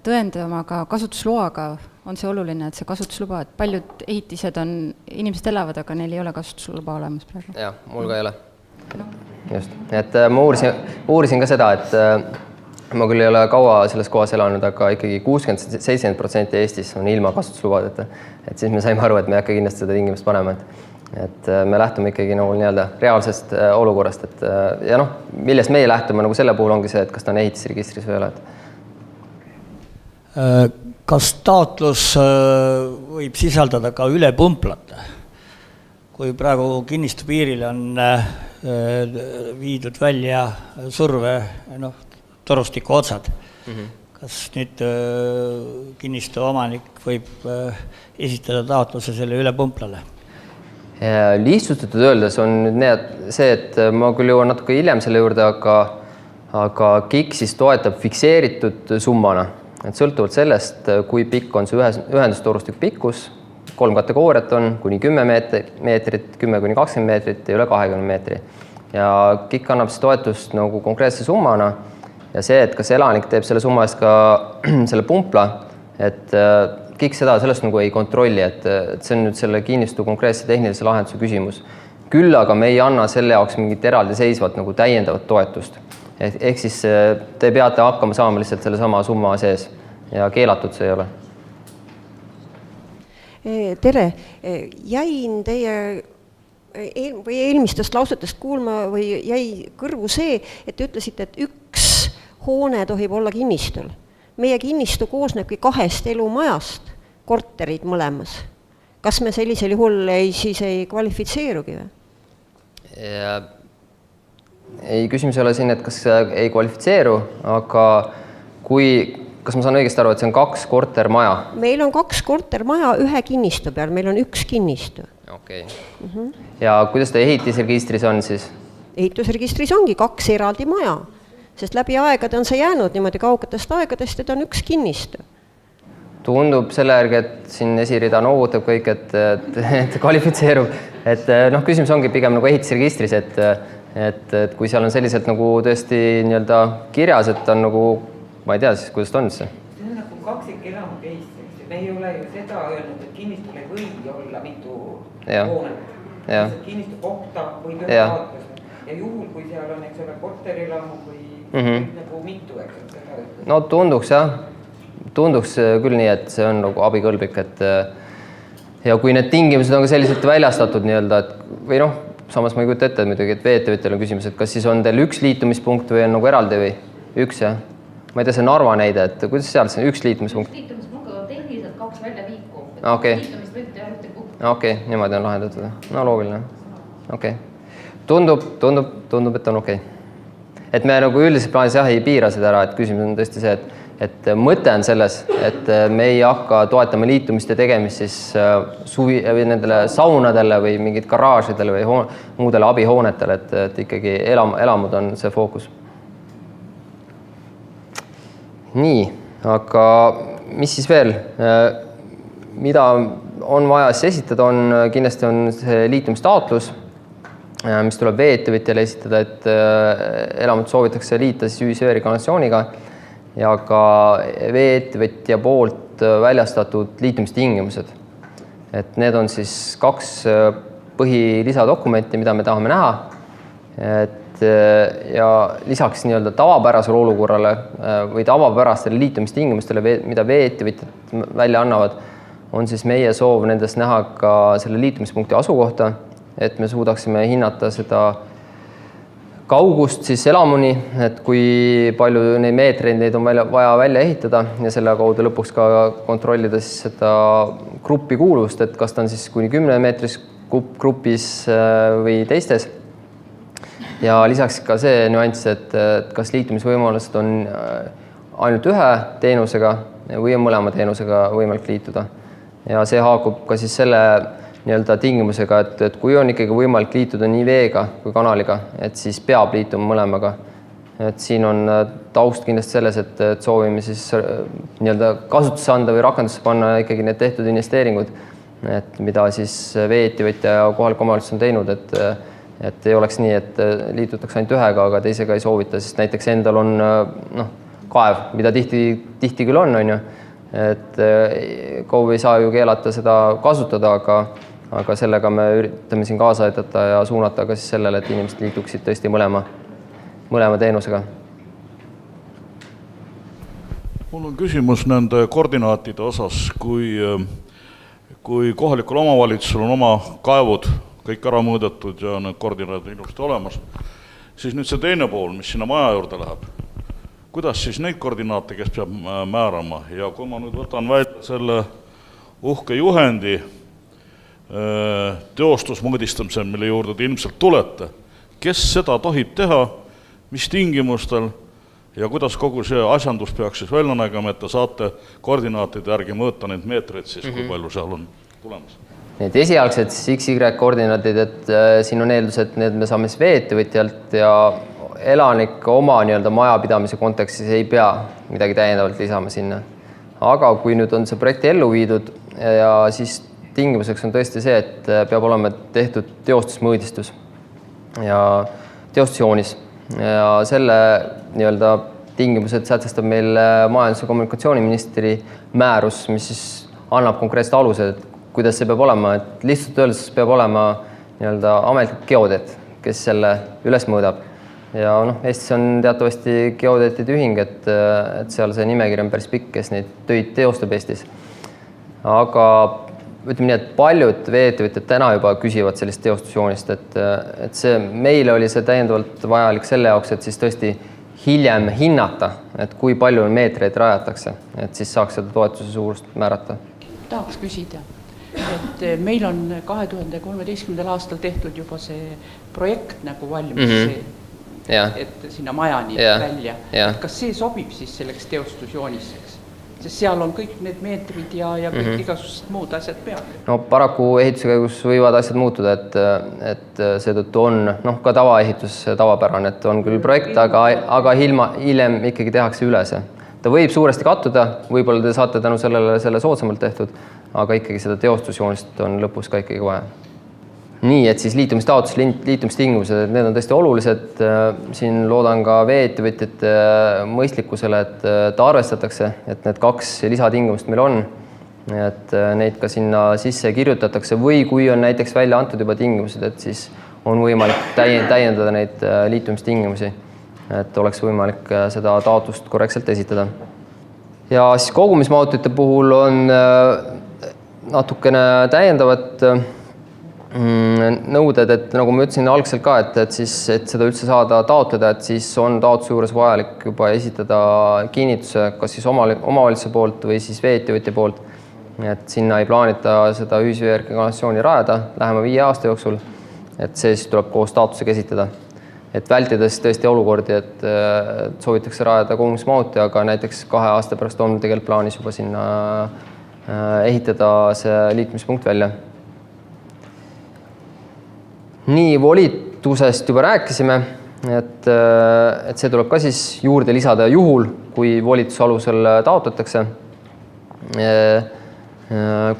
E: tõendama ka kasutusloaga? On see oluline, et see kasutusluba, et paljud ehitised on, inimesed elavad, aga neil ei ole kasutusluba olemas praegu?
A: Jah, mul ka ei ole. Just. Et ma uurisin ka seda, et ma küll ei ole kaua selles kohas elanud, aga ikkagi 60-70% Eestis on ilma kasutuslubadeta. Et siis me saime aru, et me ei hakka kindlasti seda tingimust panema. Et me lähtume ikkagi nagu nii-öelda reaalsest olukorrast. Ja noh, millest meie lähtume nagu selle puhul ongi see, et kas ta on ehitisregistris või ei ole.
F: Kas taotlus võib sisaldada ka ülepumplat? Kui praegu kinnistu piiril on viidud välja surve torustiku otsad, kas nüüd kinnistu omanik võib esitada taotluse selle ülepumplale?
A: Lihtsustatud öeldes on see, et ma küll jõuan natuke hiljem selle juurde, aga KIK siis toetab fikseeritud summana. Et sõltuvalt sellest, kui pikk on see ühendustorustiku pikkus, 3 kategooriat on kuni 10 meetrit, 10-20 meetrit ja üle 20 meetri. Ja KIK annab siis toetust nagu konkreetse summana ja see, et kas elanik teeb selle summa eest ka selle pumpla, et KIK seda sellest nagu ei kontrolli, et see on nüüd selle kinnistu konkreetse tehnilise lahenduse küsimus. Küll aga me ei anna selle jaoks mingit eraldi seisvat nagu täiendavat toetust. Ehk siis te peate hakkama saama lihtsalt selle sama summa sees ja keelatud see ei ole.
G: Tere, jäin teie eelmistest lausetest kuulma või jäi kõrvu see, et te ütlesite, et üks hoone tohib olla kinnistul. Meie kinnistu koosnebki 2 elumajast, korterid mõlemas. Kas me sellisel juhul siis ei kvalifitseerugi või?
A: Ei, küsimus ei ole siin, et kas ei kvalifitseeru, aga kas ma saan õigesti aru, et see on 2 kortermaja?
G: Meil on 2 kortermaja ühe kinnistu peal, meil on 1 kinnistu.
A: Okei. Ja kuidas ta ehitisregistris on siis?
G: Ehitusregistris ongi 2 eraldi maja. Sest läbi aegade on see jäänud niimoodi kaugetest aegadest, et on 1 kinnistu.
A: Tundub selle järgi, et siin esirida noogutab kõik, et kvalifitseerub. Et küsimus ongi pigem nagu ehitisregistris, et kui seal on selliselt nagu tõesti nii-öelda kirjas, et on nagu, ma ei tea siis, kuidas ta on see.
H: See on nagu kaksikelamu case, me ei ole ju seda öelnud, et kinnistul ei või olla mitu hoonet. Kinnistu kohta võib ühe taotluse. Ja juhul, kui seal on, eks ole, korterilamu või nagu mitu, eks ole.
A: No tunduks küll nii, et see on nagu abikõlblik, et ja kui need tingimused on ka selliselt väljastatud nii-öelda, või samas ma ei kujuta ette, et veettevõtjal on küsimus, et kas siis on teil 1 liitumispunkt või on nagu eraldi või 1, jah? Ma ei tea, see Narva näide, et kuidas seal see 1 liitumispunkt?
D: 1 liitumispunkt on tehniliselt 2 välja liiku. Liitumist võib teha ühte punkti.
A: Okei, niimoodi on lahendatud. No loogiline. Okei. Tundub, et on okei. Et me nagu üldiselt plaanis ei piira seda ära, et küsimus on tõesti see, et mõte on selles, et me ei hakka toetama liitumiste tegemist siis nendele saunadele või mingid garaažidele või muudele abihoonetele, et ikkagi elamud on see fookus. Nii, aga mis siis veel? Mida on vaja siis esitada, kindlasti on see liitumistaotlus, mis tuleb veeettevõtjale esitada, et elamut soovitakse liita siis ühisveerikanalisatsiooniga ja ka veeettevõtja poolt väljastatud liitumistingimused. Et need on siis 2 põhilisadokumenti, mida me tahame näha. Et ja lisaks nii-öelda tavapärasele olukorrale või tavapärastele liitumistingimustele, mida vee-ettevõtjad välja annavad, on siis meie soov nendes näha ka selle liitumispunkti asukohta, et me suudaksime hinnata seda kaugust siis elamuni, et kui palju neid meetreid neid on vaja välja ehitada ja selle kaudu lõpuks ka kontrollida siis seda gruppi kuuluvust, et kas ta on siis kuni 10 meetris grupis või teistes. Ja lisaks ka see nüanss, et kas liitumisvõimalused on ainult ühe teenusega või on mõlema teenusega võimalik liituda. Ja see haakub ka siis selle nii-öelda tingimusega, et kui on ikkagi võimalik liituda nii veega kui kanaliga, et siis peab liituma mõlemaga. Et siin on taust kindlasti selles, et soovime siis nii-öelda kasutusse anda või rakendusse panna ikkagi need tehtud investeeringud, et mida siis vee-ettevõtja ja kohalik omavalitsus on teinud, et ei oleks nii, et liitutakse ainult ühega, aga teisega ei soovita, sest näiteks endal on kaev, mida tihti küll on ju, et KOV ei saa ju keelata seda kasutada, aga sellega me üritame siin kaasa aidata ja suunata ka siis sellele, et inimesed liituksid tõesti mõlema teenusega.
I: Mul on küsimus nende koordinaatide osas, kui kohalikul omavalitsusel on oma kaevud kõik ära mõõdetud ja need koordinaadid ilusti olemas, siis nüüd see teine pool, mis sinna maja juurde läheb, kuidas siis neid koordinaate, kes peab määrama, ja kui ma nüüd võtan välja selle uhke juhendi teostusmõõdistamise, mille juurde te ilmselt tulete, kes seda tohib teha, mis tingimustel ja kuidas kogu see asjandus peaks siis välja nägema, et te saate koordinaatide järgi mõõta neid meetreid siis, kui palju seal on tulemas?
A: Need esialgsed XY koordinaatid, et siin on eeldus, et need me saame siis vee-ettevõtjalt ja elanik oma nii-öelda majapidamise kontekstis ei pea midagi täiendavalt lisama sinna. Aga kui nüüd on see projekti ellu viidud ja siis tingimuseks on tõesti see, et peab olema tehtud teostusmõõdistus ja teostusjoonis ja selle nii-öelda tingimused sätestab meil majandus- ja kommunikatsiooniministri määrus, mis siis annab konkreetsed alused, et kuidas see peab olema, et lihtsalt öeldes peab olema nii-öelda ametlik geodeet, kes selle üles mõõdab. Ja Eestis on teatavasti geodeetide ühing, et seal see nimekiri on päris pikk, kes neid töid teostab Eestis. Aga ütleme nii, et paljud vee-ettevõtjad täna juba küsivad sellist teostusjoonist, et see meile oli see täiendavalt vajalik selle jaoks, et siis tõesti hiljem hinnata, et kui palju meetreid rajatakse, et siis saaks seda toetuse suurust määrata.
J: Tahaks küsida, et meil on 2013. aastal tehtud juba see projekt nagu valmis, et sinna majani välja. Kas see sobib siis selleks teostusjooniseks? Sest seal on kõik need meetrid ja kõik igasugused muud asjad peal.
A: No paraku ehituse käigus võivad asjad muutuda, et seetõttu on ka tavaehitus tavapärane, et on küll projekt, aga hiljem ikkagi tehakse üle see. Ta võib suuresti kattuda, võib-olla te saate tänu selle soodsamalt tehtud, aga ikkagi seda teostusjoonist on lõpus ka ikkagi vaja. Nii, et siis liitumistaotus, liitumistingimused, need on tõesti olulised. Siin loodan ka vee-ettevõtjate mõistlikkusele, et ta arvestatakse, et need 2 lisatingimust meil on, et neid ka sinna sisse kirjutatakse või kui on näiteks välja antud juba tingimused, et siis on võimalik täiendada neid liitumistingimusi, et oleks võimalik seda taotlust korrektselt esitada. Ja siis kogumismahutite puhul on natukene täiendavat nõuded, et nagu ma ütlesin algselt ka, et seda üldse saada taotleda, et siis on taotluse juures vajalik juba esitada kinnituse kas siis omavalitsuse poolt või siis vee-ettevõtja poolt, et sinna ei plaanita seda ühisveevärki kanalisatsiooni rajada lähema 5 aasta jooksul, et see siis tuleb koos taotlusega esitada. Et vältides tõesti olukordi, et soovitakse rajada kogumismahuti, aga näiteks 2 aasta pärast on tegelikult plaanis juba sinna ehitada see liitumispunkt välja. Nii, volitusest juba rääkisime, et see tuleb ka siis juurde lisada juhul, kui volituse alusel taotletakse.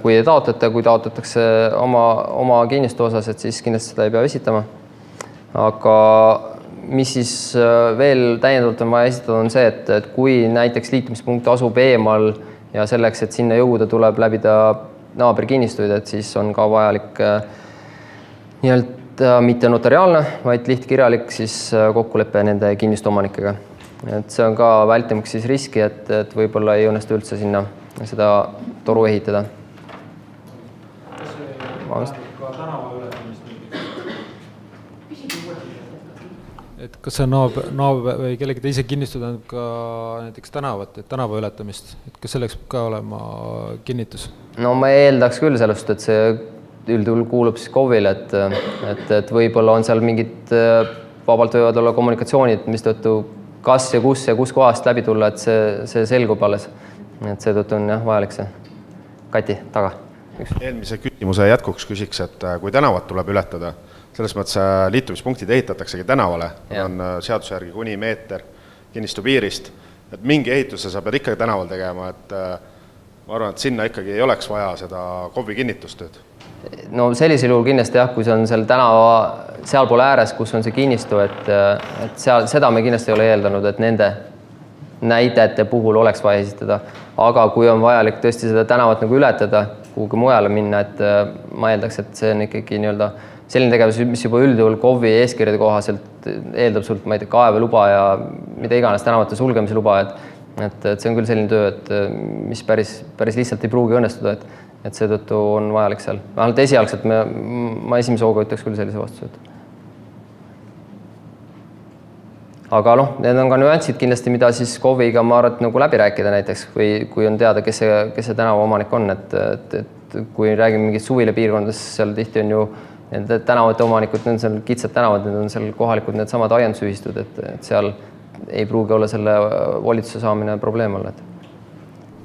A: Kui ei taotleta, kui taotletakse oma kinnistu osas, et siis kindlasti seda ei pea esitama. Aga mis siis veel täiendavalt on vaja esitada, on see, et kui näiteks liitumispunkt asub eemal ja selleks, et sinna jõuda, tuleb läbida naabrikinnistuid, et siis on ka vajalik nii-öelda mitte notariaalne, vaid lihtkirjalik siis kokkulepe nende kinnistuomanikega. Et see on ka vältimaks siis riski, et võib-olla ei õnnestu üldse sinna seda toru ehitada.
K: Et kas see naaber või kellegi teise kinnistu tähendab ka näiteks tänavat, et tänava ületamist, et kas selleks peab ka olema kinnitus?
A: No ma eeldaks küll sellest, et see üldjuhul kuulub siis KOV-ile, et võib-olla on seal mingid vabalt võivad olla kommunikatsioonid, mistõttu kas ja kus kohast läbi tulla, et see selgub alles. Et seetõttu on jah vajalik see. Kati, taga.
L: Eelmise küsimuse jätkuks küsiks, et kui tänavat tuleb ületada, selles mõttes liitumispunktid ehitataksegi tänavale, on seaduse järgi kuni meeter kinnistu piirist, et mingi ehituse sa pead ikkagi tänaval tegema, et ma arvan, et sinna ikkagi ei oleks vaja seda KOV-i kinnitustööd.
A: No sellisel juhul kindlasti jah, kui see on seal tänava sealpool ääres, kus on see kinnistu, et seal, seda me kindlasti ei ole eeldanud, et nende näidete puhul oleks vaja esitada, aga kui on vajalik tõesti seda tänavat nagu ületada, kuhugi mujale minna, et ma eeldaks, et see on ikkagi nii-öelda selline tegevus, mis juba üldjuhul KOV-i eeskirjade kohaselt eeldab sult, ma ei tea, kaeveluba ja mida iganes tänavate sulgemise luba, et see on küll selline töö, et mis päris lihtsalt ei pruugi õnnestuda, et seetõttu on vajalik seal. Vähemalt esialgselt ma esimese hooga ütleks küll sellise vastuse. Aga need on ka nüansid kindlasti, mida siis KOV-iga ma arvan, nagu läbi rääkida näiteks, või kui on teada, kes see tänava omanik on, et kui räägime mingid suvile piirkondades, seal tihti on ju nende tänavate omanikud, need on seal kitsad tänavad, need on seal kohalikud need samad aiandusühistud, et seal ei pruugi olla selle volituse saamine probleem olla.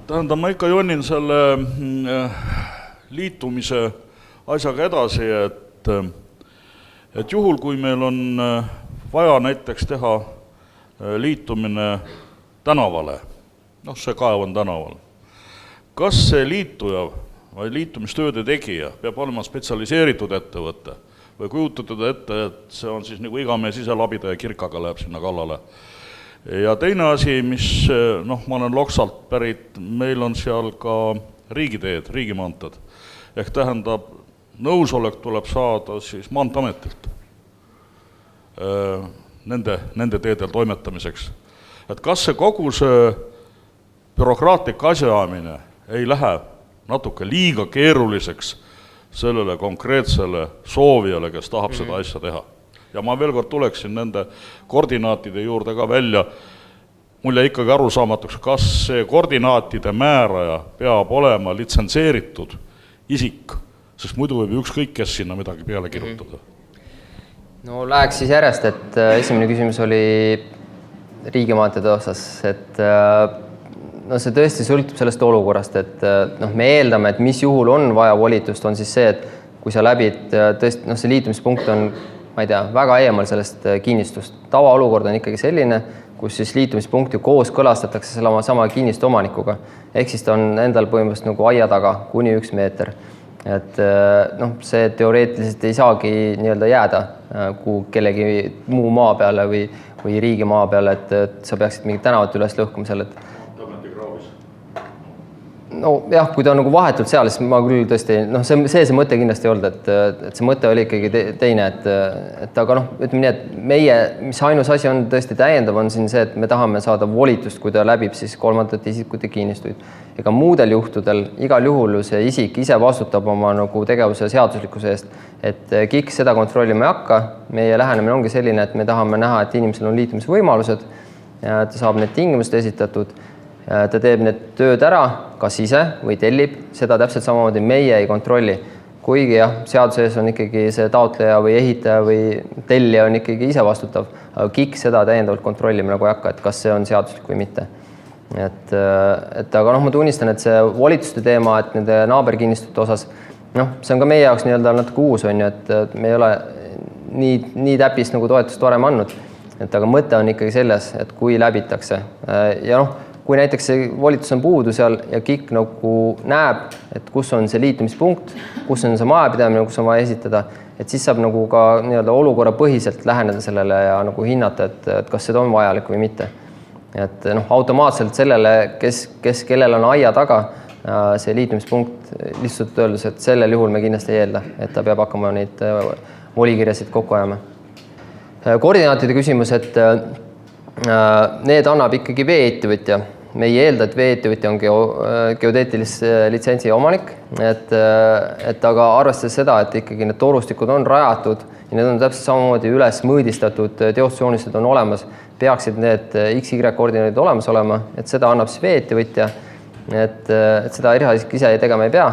I: Tähendab, ma ikka jonnin selle liitumise asjaga edasi, et juhul, kui meil on vaja näiteks teha liitumine tänavale, see kaev on tänaval, kas see liituja või liitumistööde tegija peab olema spetsialiseeritud ettevõte või kujutatud ette, et see on siis nagu igamees ise labida ja kirkaga läheb sinna kallale. Ja teine asi, mis, ma olen Loksalt pärit, meil on seal ka riigiteed, riigimaanted, ehk tähendab, nõusolek tuleb saada siis Maanteeametilt nende teedel toimetamiseks. Et kas see kogu see bürokraatlik asjaamine ei lähe natuke liiga keeruliseks sellele konkreetsele soovijale, kes tahab seda asja teha. Ja ma veel kord tuleksin nende koordinaatide juurde ka välja. Mul jäi ikkagi arusaamatuks, kas see koordinaatide määraja peab olema litsenseeritud isik, sest muidu võib ükskõik kes sinna midagi peale kirjutada.
A: No läheks siis järjest, et esimene küsimus oli riigimaanteede osas, et see tõesti sõltub sellest olukorrast, et me eeldame, et mis juhul on vaja volitust, on siis see, et kui sa läbid, tõesti, see liitumispunkt on, ma ei tea, väga eemal sellest kinnistust. Tavaolukord on ikkagi selline, kus siis liitumispunkti koos kõlastatakse sama kinnistu omanikuga. Ehk siis ta on endal põhimõtteliselt nagu aia taga kuni 1 meeter. Et see teoreetiliselt ei saagi nii-öelda jääda kellegi muu maa peale või riigi maa peale, et sa peaksid mingit tänavat üles lõhkuma seal, et jah, kui ta on nagu vahetult seal, siis ma küll tõesti, see mõte kindlasti ei olnud, et see mõte oli ikkagi teine, et aga ütleme nii, et meie, mis ainus asi on tõesti täiendav, on siin see, et me tahame saada volitust, kui ta läbib siis kolmandate isikute kinnistuid. Ega muudel juhtudel igal juhul see isik ise vastutab oma nagu tegevuse seaduslikkuse eest, et KIK seda kontrollima ei hakka. Meie lähenemine ongi selline, et me tahame näha, et inimesel on liitumisvõimalused ja ta saab need tingimused esitatud. Ta teeb need tööd ära, kas ise või tellib, seda täpselt samamoodi meie ei kontrolli. Kuigi jah, seaduse ees on ikkagi see taotleja või ehitaja või tellija on ikkagi ise vastutav, aga KIK seda täiendavalt kontrollima nagu ei hakka, et kas see on seaduslik või mitte. Aga ma tunnistan, et see volituste teema, et nende naaberkinnistute osas, see on ka meie jaoks nii-öelda natuke uus, on ju, et me ei ole nii täpist nagu toetust varem andnud. Aga mõte on ikkagi selles, et kui läbitakse ja kui näiteks see volitus on puudu seal ja KIK nagu näeb, et kus on see liitumispunkt, kus on see majapidamine, kus on vaja esitada, et siis saab nagu ka nii-öelda olukorra põhiselt läheneda sellele ja nagu hinnata, et kas seda on vajalik või mitte. Et automaatselt sellele, kellel on aia taga see liitumispunkt, lihtsalt öeldes, et sellel juhul me kindlasti ei eelda, et ta peab hakkama neid volikirjasid kokku ajama. Koordinaatide küsimus, et need annab ikkagi vee-ettevõtja. Me ei eelda, et vee-ettevõtja on geodeetilise litsentsi omanik, et aga arvestades seda, et ikkagi need torustikud on rajatud ja need on täpselt samamoodi üles mõõdistatud, teostusjoonised on olemas, peaksid need XY koordinaadid olemas olema, et seda annab siis vee-ettevõtja, et seda erialaisik ise tegema ei pea,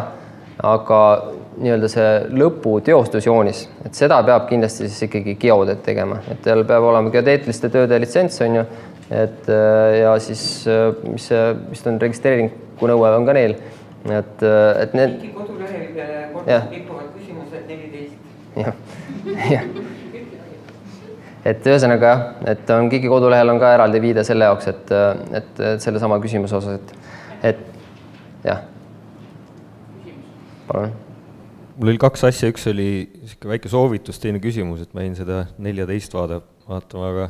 A: aga nii-öelda see lõpu teostusjoonis, et seda peab kindlasti siis ikkagi geodeed tegema, et tal peab olema geodeetiliste tööde litsents, on ju, et ja siis, mis on registreeringu nõue on ka neil, et need...
H: Mingi kodulehel kordus kippuvad küsimused 14.
A: Jah. Et ühesõnaga jah, et on Kiki kodulehel on ka eraldi viide selle jaoks, et selle sama küsimuse osas, et jah. Palun.
M: Mul oli 2 asja, üks oli väike soovitus, teine küsimus, et ma jäin seda 14 vaatama, aga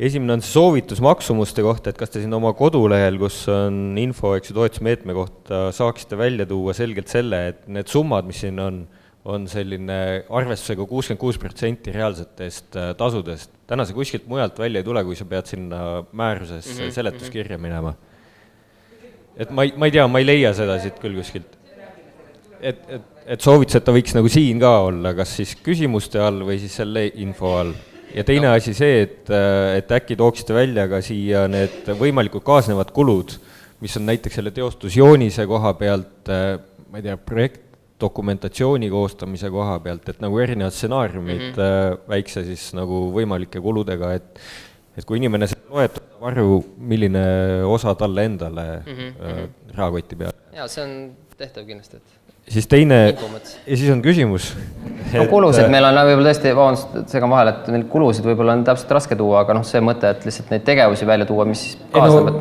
M: esimene on see soovitus maksumuste kohta, et kas te siin oma kodulehel, kus on info, toetusmeetme kohta, saaksite välja tuua selgelt selle, et need summad, mis siin on selline arvestusega 66% reaalsetest tasudest. Täna see kuskilt mujalt välja ei tule, kui sa pead sinna määruses seletuskirja minema. Et ma ei tea, ma ei leia seda siit küll kuskilt. Et soovitus, et ta võiks nagu siin ka olla, kas siis küsimuste all või siis selle info all. Ja teine asi see, et äkki tooksite välja ka siia need võimalikud kaasnevad kulud, mis on näiteks selle teostusjoonise koha pealt, ma ei tea, projektdokumentatsiooni koostamise koha pealt, et nagu erinevad stsenaariumid väikse siis nagu võimalike kuludega, et kui inimene seda loeb, arvu, milline osa talle endale rahakoti peale.
A: Jaa, see on tehtav kindlasti, et
M: siis teine, ja siis on küsimus.
A: No kulusid meil on võib-olla tõesti, segan vahel, et neid kulusid võib-olla on täpselt raske tuua, aga see mõte, et lihtsalt neid tegevusi välja tuua, mis kaasnevad.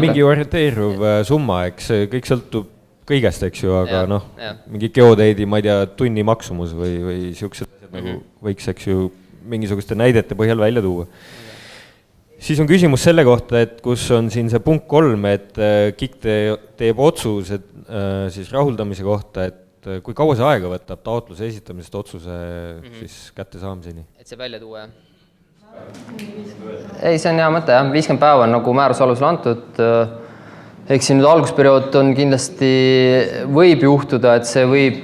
M: Mingi orienteeruv summa, eks kõik sõltub kõigest, eks ju, aga mingi geodeedi, ma ei tea, tunni maksumus või siuksed asjad nagu võiks, eks ju, mingisuguste näidete põhjal välja tuua. Siis on küsimus selle kohta, et kus on siin see punkt 3, et KIK teeb otsused siis rahuldamise kohta, et kui kaua see aega võtab taotluse esitamisest otsuse siis kätte saamiseni?
A: Et see välja tuua, jah? Ei, see on hea mõte, jah. 50 päeva on nagu määruse alusel antud. Eks siin nüüd algusperiood on kindlasti, võib juhtuda, et see võib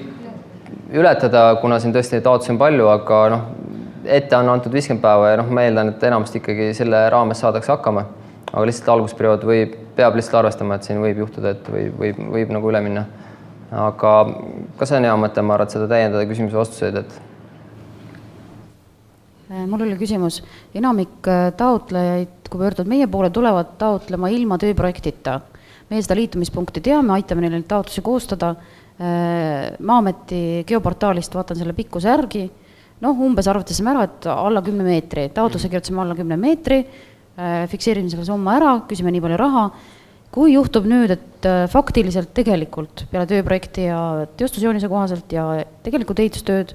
A: ületada, kuna siin tõesti taotlusi on palju, aga ette on antud 50 päeva ja ma eeldan, et enamasti ikkagi selle raames saadakse hakkama. Aga lihtsalt algusperiood peab lihtsalt arvestama, et siin võib juhtuda, et võib nagu üle minna. Aga ka see on hea mõte, ma arvan, et seda täiendada küsimuse vastuseid, et...
D: Mul oli küsimus. Enamik taotlejaid, kui pöördud meie poole, tulevad taotlema ilma tööprojektita. Meie seda liitumispunkti teame, aitame neile taotlusi koostada. Maa-ameti geoportaalist vaatan selle pikkuse järgi. Umbes arvatasime ära, et alla 10 meetri. Taotluse kirjutasime alla 10 meetri, fikseerime selle summa ära, küsime nii palju raha. Kui juhtub nüüd, et faktiliselt tegelikult peale tööprojekti ja teostusjoonise kohaselt ja tegelikult ehitustööd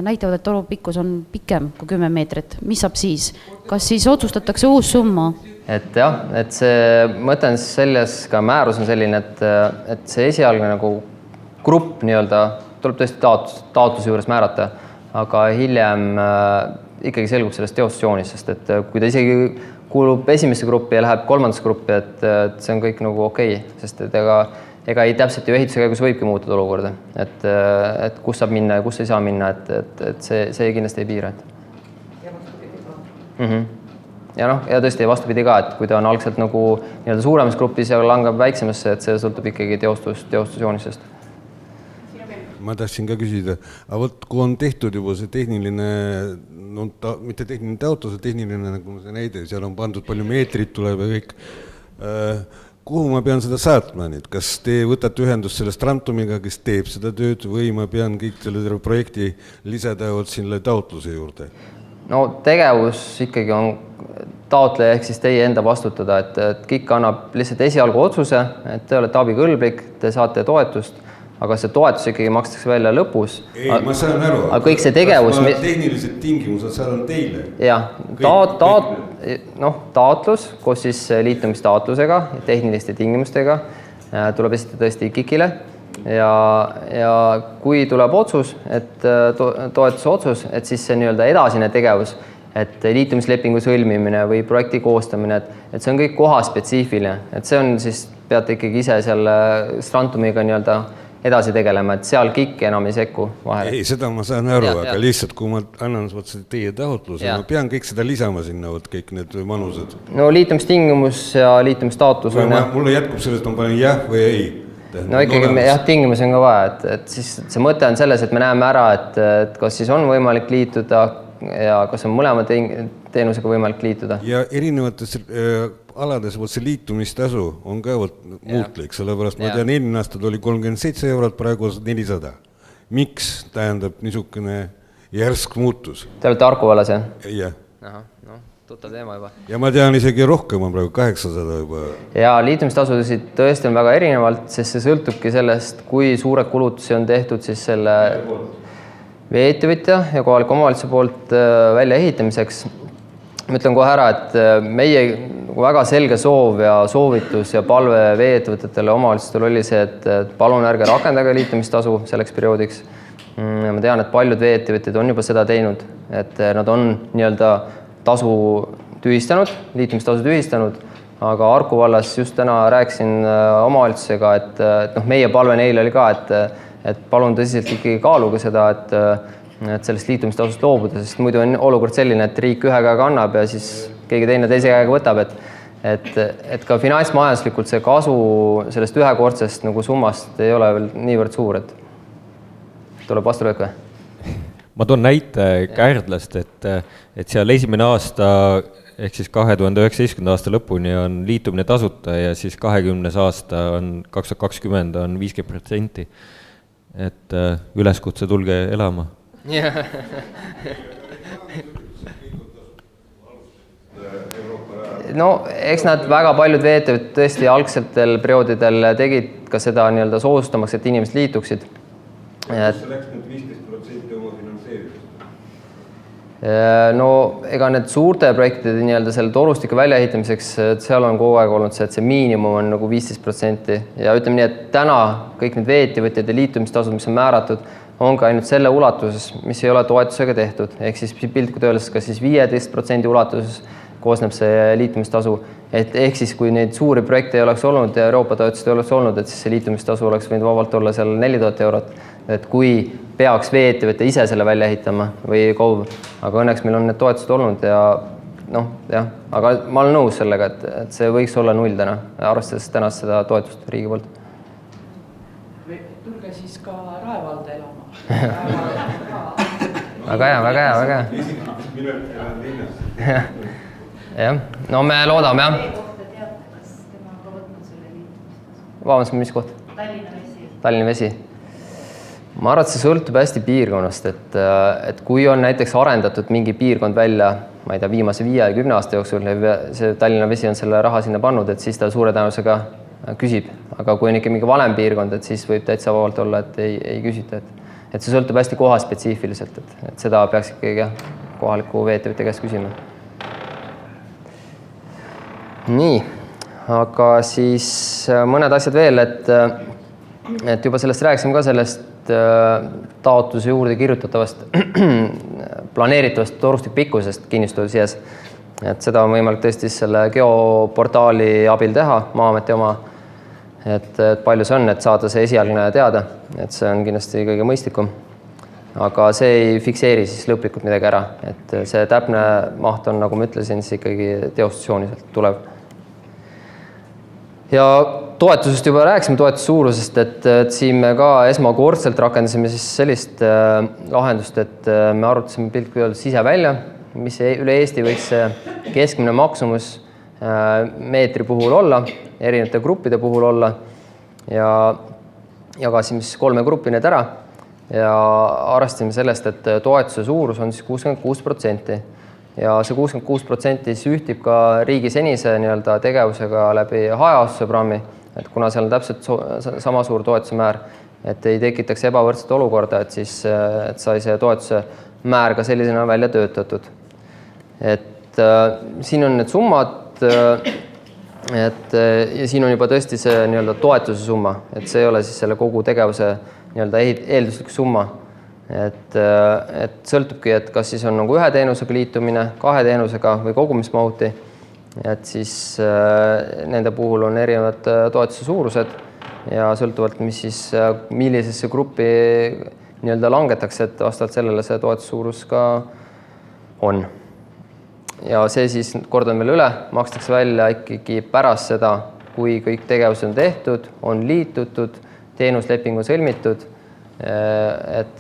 D: näitavad, et toru pikkus on pikem kui 10 meetrit. Mis saab siis? Kas siis otsustatakse uus summa?
A: Et jah, et see mõte on selles ka määrus on selline, et see esialgne nagu grupp nii-öelda tuleb tõesti taotluse juures määrata, aga hiljem ikkagi selgub sellest teostusjoonist, sest et kui ta isegi kuulub esimesse gruppi ja läheb kolmandasse gruppi, et see on kõik nagu okei, sest et ega ei täpselt ju ehituse käigus võibki muutuda olukorda, et kus saab minna ja kus ei saa minna, et see kindlasti ei piira. Ja tõesti vastupidi ka, et kui ta on algselt nagu nii-öelda suuremas grupis ja langeb väiksemasse, et see sõltub ikkagi teostusjoonisest.
C: Ma tahtsin ka küsida, aga võt, kui on tehtud juba see tehniline, mitte tehniline taotlus, tehniline nagu see näide, seal on pandud palju meetrit tuleb ja kõik. Kuhu ma pean seda saatma nüüd? Kas te võtate ühendust selle Strantumiga, kes teeb seda tööd või ma pean kõik selle projekti lisada sinna taotluse juurde?
A: No tegevus ikkagi on taotleja ehk siis teie enda vastutada, et KIK annab lihtsalt esialgu otsuse, et te olete abikõlblik, te saate toetust, aga see toetus ikkagi makstakse välja lõpus.
C: Ei, ma saan aru,
A: aga kõik see tegevus...
C: tehnilised tingimused seal on teile?
A: Jah, taotlus koos siis liitumistaotlusega ja tehniliste tingimustega tuleb esitada tõesti KIK-ile ja kui tuleb otsus, et toetuse otsus, et siis see nii-öelda edasine tegevus, et liitumislepingu sõlmimine või projekti koostamine, et see on kõik kohaspetsiifiline, et see on siis, peate ikkagi ise seal Strantumiga nii-öelda edasi tegelema, et seal KIK enam ei sekku vahele.
C: Ei, seda ma saan aru, aga lihtsalt kui ma annan teie taotluse, ma pean kõik seda lisama sinna, kõik need manused.
A: No liitumistingimus ja liitumistaatus on
C: mulle jätkub sellest, ma panen jah või ei.
A: No ikkagi tingimusi on ka vaja, et siis see mõte on selles, et me näeme ära, et kas siis on võimalik liituda ja kas on mõlema teenusega võimalik liituda.
C: Ja erinevates alades see liitumistasu on ka muutlik, sellepärast ma tean, eelmine aastad oli 37 €, praegu 400. Miks tähendab niisugune järsk muutus?
A: Te olete Harku vallas, jah?
C: Jah.
A: Tuttav teema juba.
C: Ja ma tean isegi rohkem on praegu 800 juba.
A: Ja liitumistasusid tõesti on väga erinevalt, sest see sõltubki sellest, kui suured kulutusi on tehtud siis selle veeettevõtja ja kohaliku omavalitsuse poolt välja ehitamiseks. Ma ütlen kohe ära, et meie väga selge soov ja soovitus ja palve veeettevõtetele omavalitsustele oli see, et palun ärge rakendage liitumistasu selleks perioodiks. Ma tean, et paljud veeettevõtjad on juba seda teinud, et nad on nii-öelda tasu tühistanud, liitumistasu tühistanud, aga Harku vallas just täna rääkisin omavalitsusega, et meie palve neile oli ka, et palun tõsiselt ikkagi kaaluge seda, et sellest liitumistasust loobuda, sest muidu on olukord selline, et riik ühe käega annab ja siis keegi teine teise käega võtab, et ka finantsmajanduslikult see kasu sellest ühekordsest nagu summast ei ole veel niivõrd suur, et tuleb vastu lööka.
M: Ma toon näite Kärdlast, et seal esimene aasta ehk siis 2019. aasta lõpuni on liitumine tasuta ja siis 20. aasta on 2020 on 50%. Et üleskutse tulge elama.
A: No eks nad väga paljud veettevõtted tõesti algsetel perioodidel tegid ka seda nii-öelda soostamaks, et inimesed liituksid.
C: Kus see läks nüüd 15% oma finantseerimist?
A: No ega need suurte projektide nii-öelda selle torustiku väljaehitamiseks, seal on kogu aeg olnud see, et see miinimum on nagu 15% ja ütleme nii, et täna kõik need veettevõtjad ja liitumistasud, mis on määratud, on ka ainult selle ulatuses, mis ei ole toetusega tehtud, ehk siis piltlikult öeldes ka siis 15% ulatuses koosneb see liitumistasu, et ehk siis kui neid suuri projekte ei oleks olnud ja Euroopa toetused ei oleks olnud, et siis see liitumistasu oleks võinud vabalt olla seal 4000 €, et kui peaks veeettevõte ise selle välja ehitama või KOV, aga õnneks meil on need toetused olnud ja aga ma olen nõus sellega, et see võiks olla 0 täna, arvestades tänast seda toetust riigi poolt.
J: Tulge siis ka Rae valda elama.
A: Väga hea. Jah, no me loodame, jah. Vabandust, mis koht? Tallinna Vesi. Ma arvan, et see sõltub hästi piirkonnast, et kui on näiteks arendatud mingi piirkond välja, ma ei tea, viimase 5-10 aasta jooksul, see Tallinna Vesi on selle raha sinna pannud, et siis ta suure tõenäosusega küsib. Aga kui on ikka mingi vanem piirkond, et siis võib täitsa vabalt olla, et ei küsita. Et see sõltub hästi kohaspetsiifiliselt, et seda peaks ikkagi kohaliku veettevõtja käest küsima. Nii, aga siis mõned asjad veel, et juba sellest rääkisime ka sellest taotluse juurde kirjutatavast planeeritavast torustikpikkusest kinnistu sees. Et seda on võimalik tõesti selle geoportaali abil teha, Maa-ameti oma, et palju see on, et saada see esialgne teada, et see on kindlasti kõige mõistlikum. Aga see ei fikseeri siis lõplikult midagi ära, et see täpne maht on, nagu ma ütlesin, siis ikkagi teostusjooniselt tulev. Ja toetusest juba rääkisime, toetuse suurusest, et siin me ka esmakordselt rakendasime siis sellist lahendust, et me arutasime piltlikult öeldes ise välja, mis üle Eesti võiks keskmine maksumus meetri puhul olla, erinevate gruppide puhul olla ja jagasime siis 3 gruppi need ära ja arvestasime sellest, et toetuse suurus on siis 66%. Ja see 66% siis ühtib ka riigi senise nii-öelda tegevusega läbi hajaasustuse programmi, et kuna seal on täpselt sama suur toetuse määr, et ei tekitaks ebavõrdset olukorda, et siis sai see toetuse määr ka sellisena välja töötatud. Et siin on need summad, et ja siin on juba tõesti see nii-öelda toetuse summa, et see ei ole siis selle kogu tegevuse nii-öelda eelduslik summa. Et sõltubki, et kas siis on nagu ühe teenusega liitumine, kahe teenusega või kogumismahuti. Et siis nende puhul on erinevad toetuse suurused ja sõltuvalt, millisesse gruppi nii-öelda langetakse, et vastavalt sellele see toetuse suurus ka on. Ja see siis, kordan veel üle, makstakse välja ikkagi pärast seda, kui kõik tegevused on tehtud, on liitutud, teenusleping on sõlmitud, et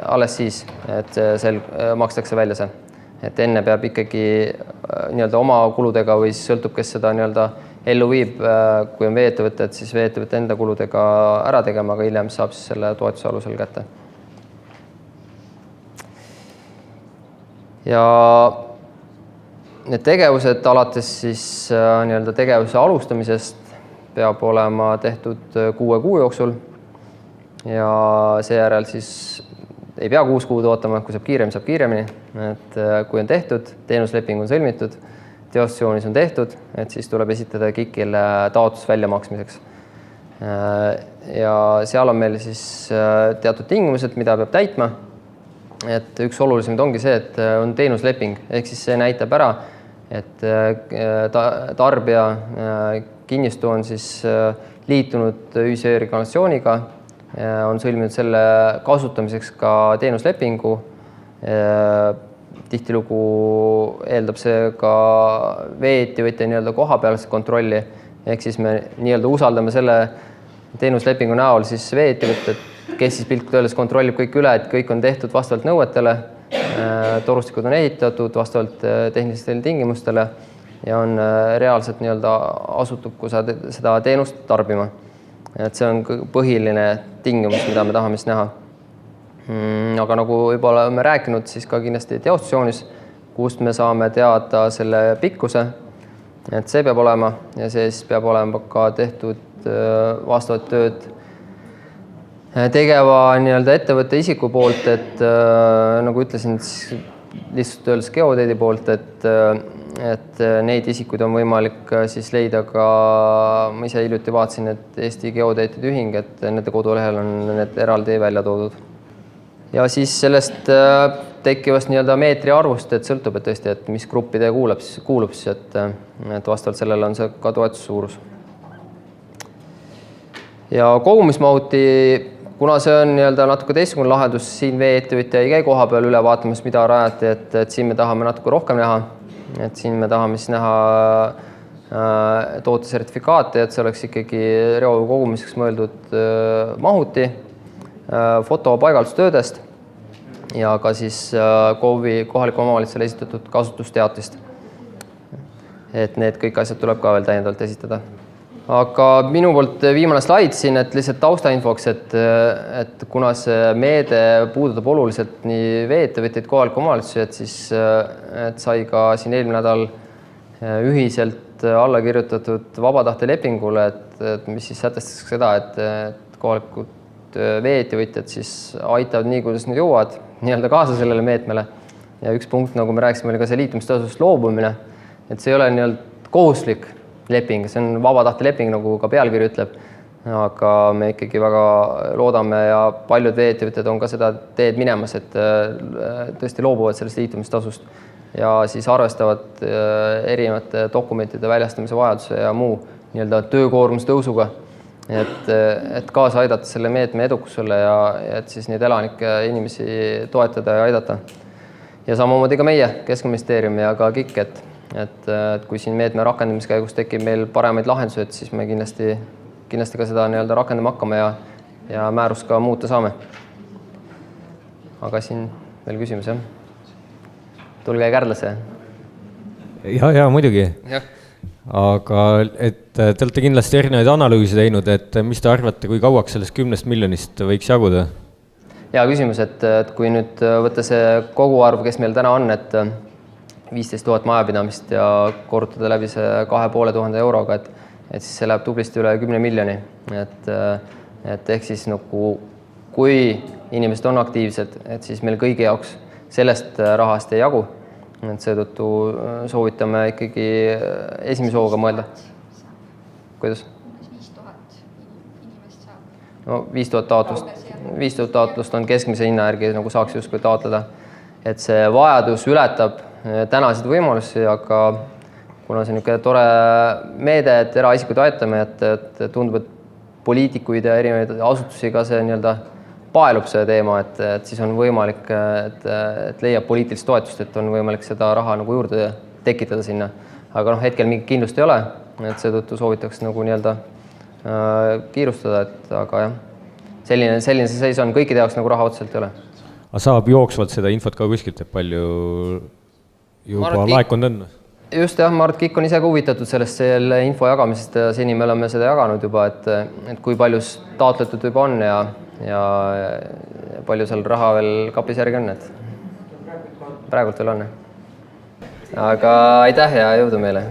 A: alles siis, et makstakse välja see. Et enne peab ikkagi nii-öelda oma kuludega või siis sõltub, kes seda nii-öelda ellu viib, kui on veeettevõte, et siis veeettevõte enda kuludega ära tegema, aga hiljem saab siis selle toetuse alusel kätte. Ja need tegevused alates siis nii-öelda tegevuse alustamisest peab olema tehtud 6 kuu jooksul ja seejärel siis ei pea 6 kuud ootama, kui saab kiiremini, et kui on tehtud, teenusleping on sõlmitud, teostusjoonis on tehtud, et siis tuleb esitada KIK-ile taotlus väljamaksmiseks. Ja seal on meil siis teatud tingimused, mida peab täitma, et üks olulisemad ongi see, et on teenusleping, ehk siis see näitab ära, et tarbija kinnistu on siis liitunud ühisveekanalisatsiooniga, on sõlminud selle kasutamiseks ka teenuslepingu. Tihtilugu eeldab see ka veeettevõtja nii-öelda kohapealset kontrolli, ehk siis me nii-öelda usaldame selle teenuslepingu näol siis veeettevõtted, kes siis piltlikult öeldes kontrollib kõik üle, et kõik on tehtud vastavalt nõuetele, torustikud on ehitatud vastavalt tehnilistele tingimustele ja on reaalselt nii-öelda asutub, kui seda teenust tarbima. Et see on põhiline tingimus, mida me tahame siis näha. Aga nagu juba oleme rääkinud, siis ka kindlasti teostusjoonis, kust me saame teada selle pikkuse, et see peab olema ja see siis peab olema ka tehtud vastavat tööd tegeva nii-öelda ettevõtte isiku poolt, et nagu ütlesin, lihtsalt öeldes geodeedi poolt, et neid isikuid on võimalik siis leida ka, ma ise hiljuti vaatasin, et Eesti Geodeetide Ühing, et nende kodulehel on need eraldi välja toodud. Ja siis sellest tekkivast nii-öelda meetri arvust, et sõltub, et tõesti, et mis gruppide kuulub siis, et vastavalt sellele on see ka toetuse suurus. Ja kogumismahuti, kuna see on nii-öelda natuke teistsugune lahendus, siin veeettevõtja ei käi koha peal üle vaatamas, mida rajati, et siin me tahame natuke rohkem näha. Et siin me tahame siis näha tootesertifikaate, et see oleks ikkagi reovee kogumiseks mõeldud mahuti, foto paigaldustöödest ja ka siis KOV-i kohaliku omavalitsusele esitatud kasutusteatist. Et need kõik asjad tuleb ka veel täiendavalt esitada. Aga minu poolt viimane slaid siin, et lihtsalt taustainfoks, et kuna see meede puudutab oluliselt nii veeettevõtteid kohaliku omavalitsusi, et siis et sai ka siin eelmine nädal ühiselt alla kirjutatud vabatahtja lepingule, et mis siis sätestas seda, et kohalikud veeettevõtjad siis aitavad nii, kuidas nad jõuavad nii-öelda kaasa sellele meetmele. Ja üks punkt, nagu me rääkisime, oli ka see liitumistasust loobumine, et see ei ole nii-öelda kohustuslik leping, see on vabatahtja leping, nagu ka pealkiri ütleb, aga me ikkagi väga loodame ja paljud veeettevõtted on ka seda teed minemas, et tõesti loobuvad sellest liitumistasust ja siis arvestavad erinevate dokumentide väljastamise vajaduse ja muu nii-öelda töökoormuse tõusuga, et kaasa aidata selle meetme edukusele ja et siis neid elanikke inimesi toetada ja aidata. Ja samamoodi ka meie Keskkonnaministeerium ja ka KIK, et kui siin meetme rakendamise käigus tekib meil paremaid lahendusi, et siis me kindlasti ka seda nii-öelda rakendama hakkame ja määrust ka muuta saame. Aga siin veel küsimus, jah? Tulge Kärdlasse.
M: Ja muidugi. Aga et te olete kindlasti erinevaid analüüse teinud, et mis te arvate, kui kauaks sellest 10 miljonist võiks jaguda?
A: Hea küsimus, et kui nüüd võtta see koguarv, kes meil täna on, et 15 000 majapidamist ja korrutada läbi see 2500 euroga, et siis see läheb tublisti üle 10 miljoni. Et ehk siis nagu, kui inimesed on aktiivsed, et siis meil kõigi jaoks sellest rahast ei jagu. Et seetõttu soovitame ikkagi esimese hooga mõelda. kuidas? No 5000 taotlust on keskmise hinna järgi nagu saaks justkui taotleda. Et see vajadus ületab tänaseid võimalusi, aga kuna see on niisugune tore meede, et eraisikuid aitame, et tundub, et poliitikuid ja erinevaid asutusi ka see nii-öelda paelub see teema, et siis on võimalik, et leiab poliitilist toetust, et on võimalik seda raha nagu juurde tekitada sinna. Aga hetkel mingit kindlust ei ole, et seetõttu soovitaks nagu nii-öelda kiirustada, et aga jah, selline see seis on, kõikide jaoks nagu raha otseselt ei ole.
M: Aga saab jooksvalt seda infot ka kuskilt, et palju juba laekunud on?
A: Just jah, ma arvan, et kõik on ise ka huvitatud sellest selle info jagamisest ja seni me oleme seda jaganud juba, et kui palju taotletud juba on ja palju seal raha veel kapis järgi on, et praegult veel on. Aga aitäh ja jõudu meile!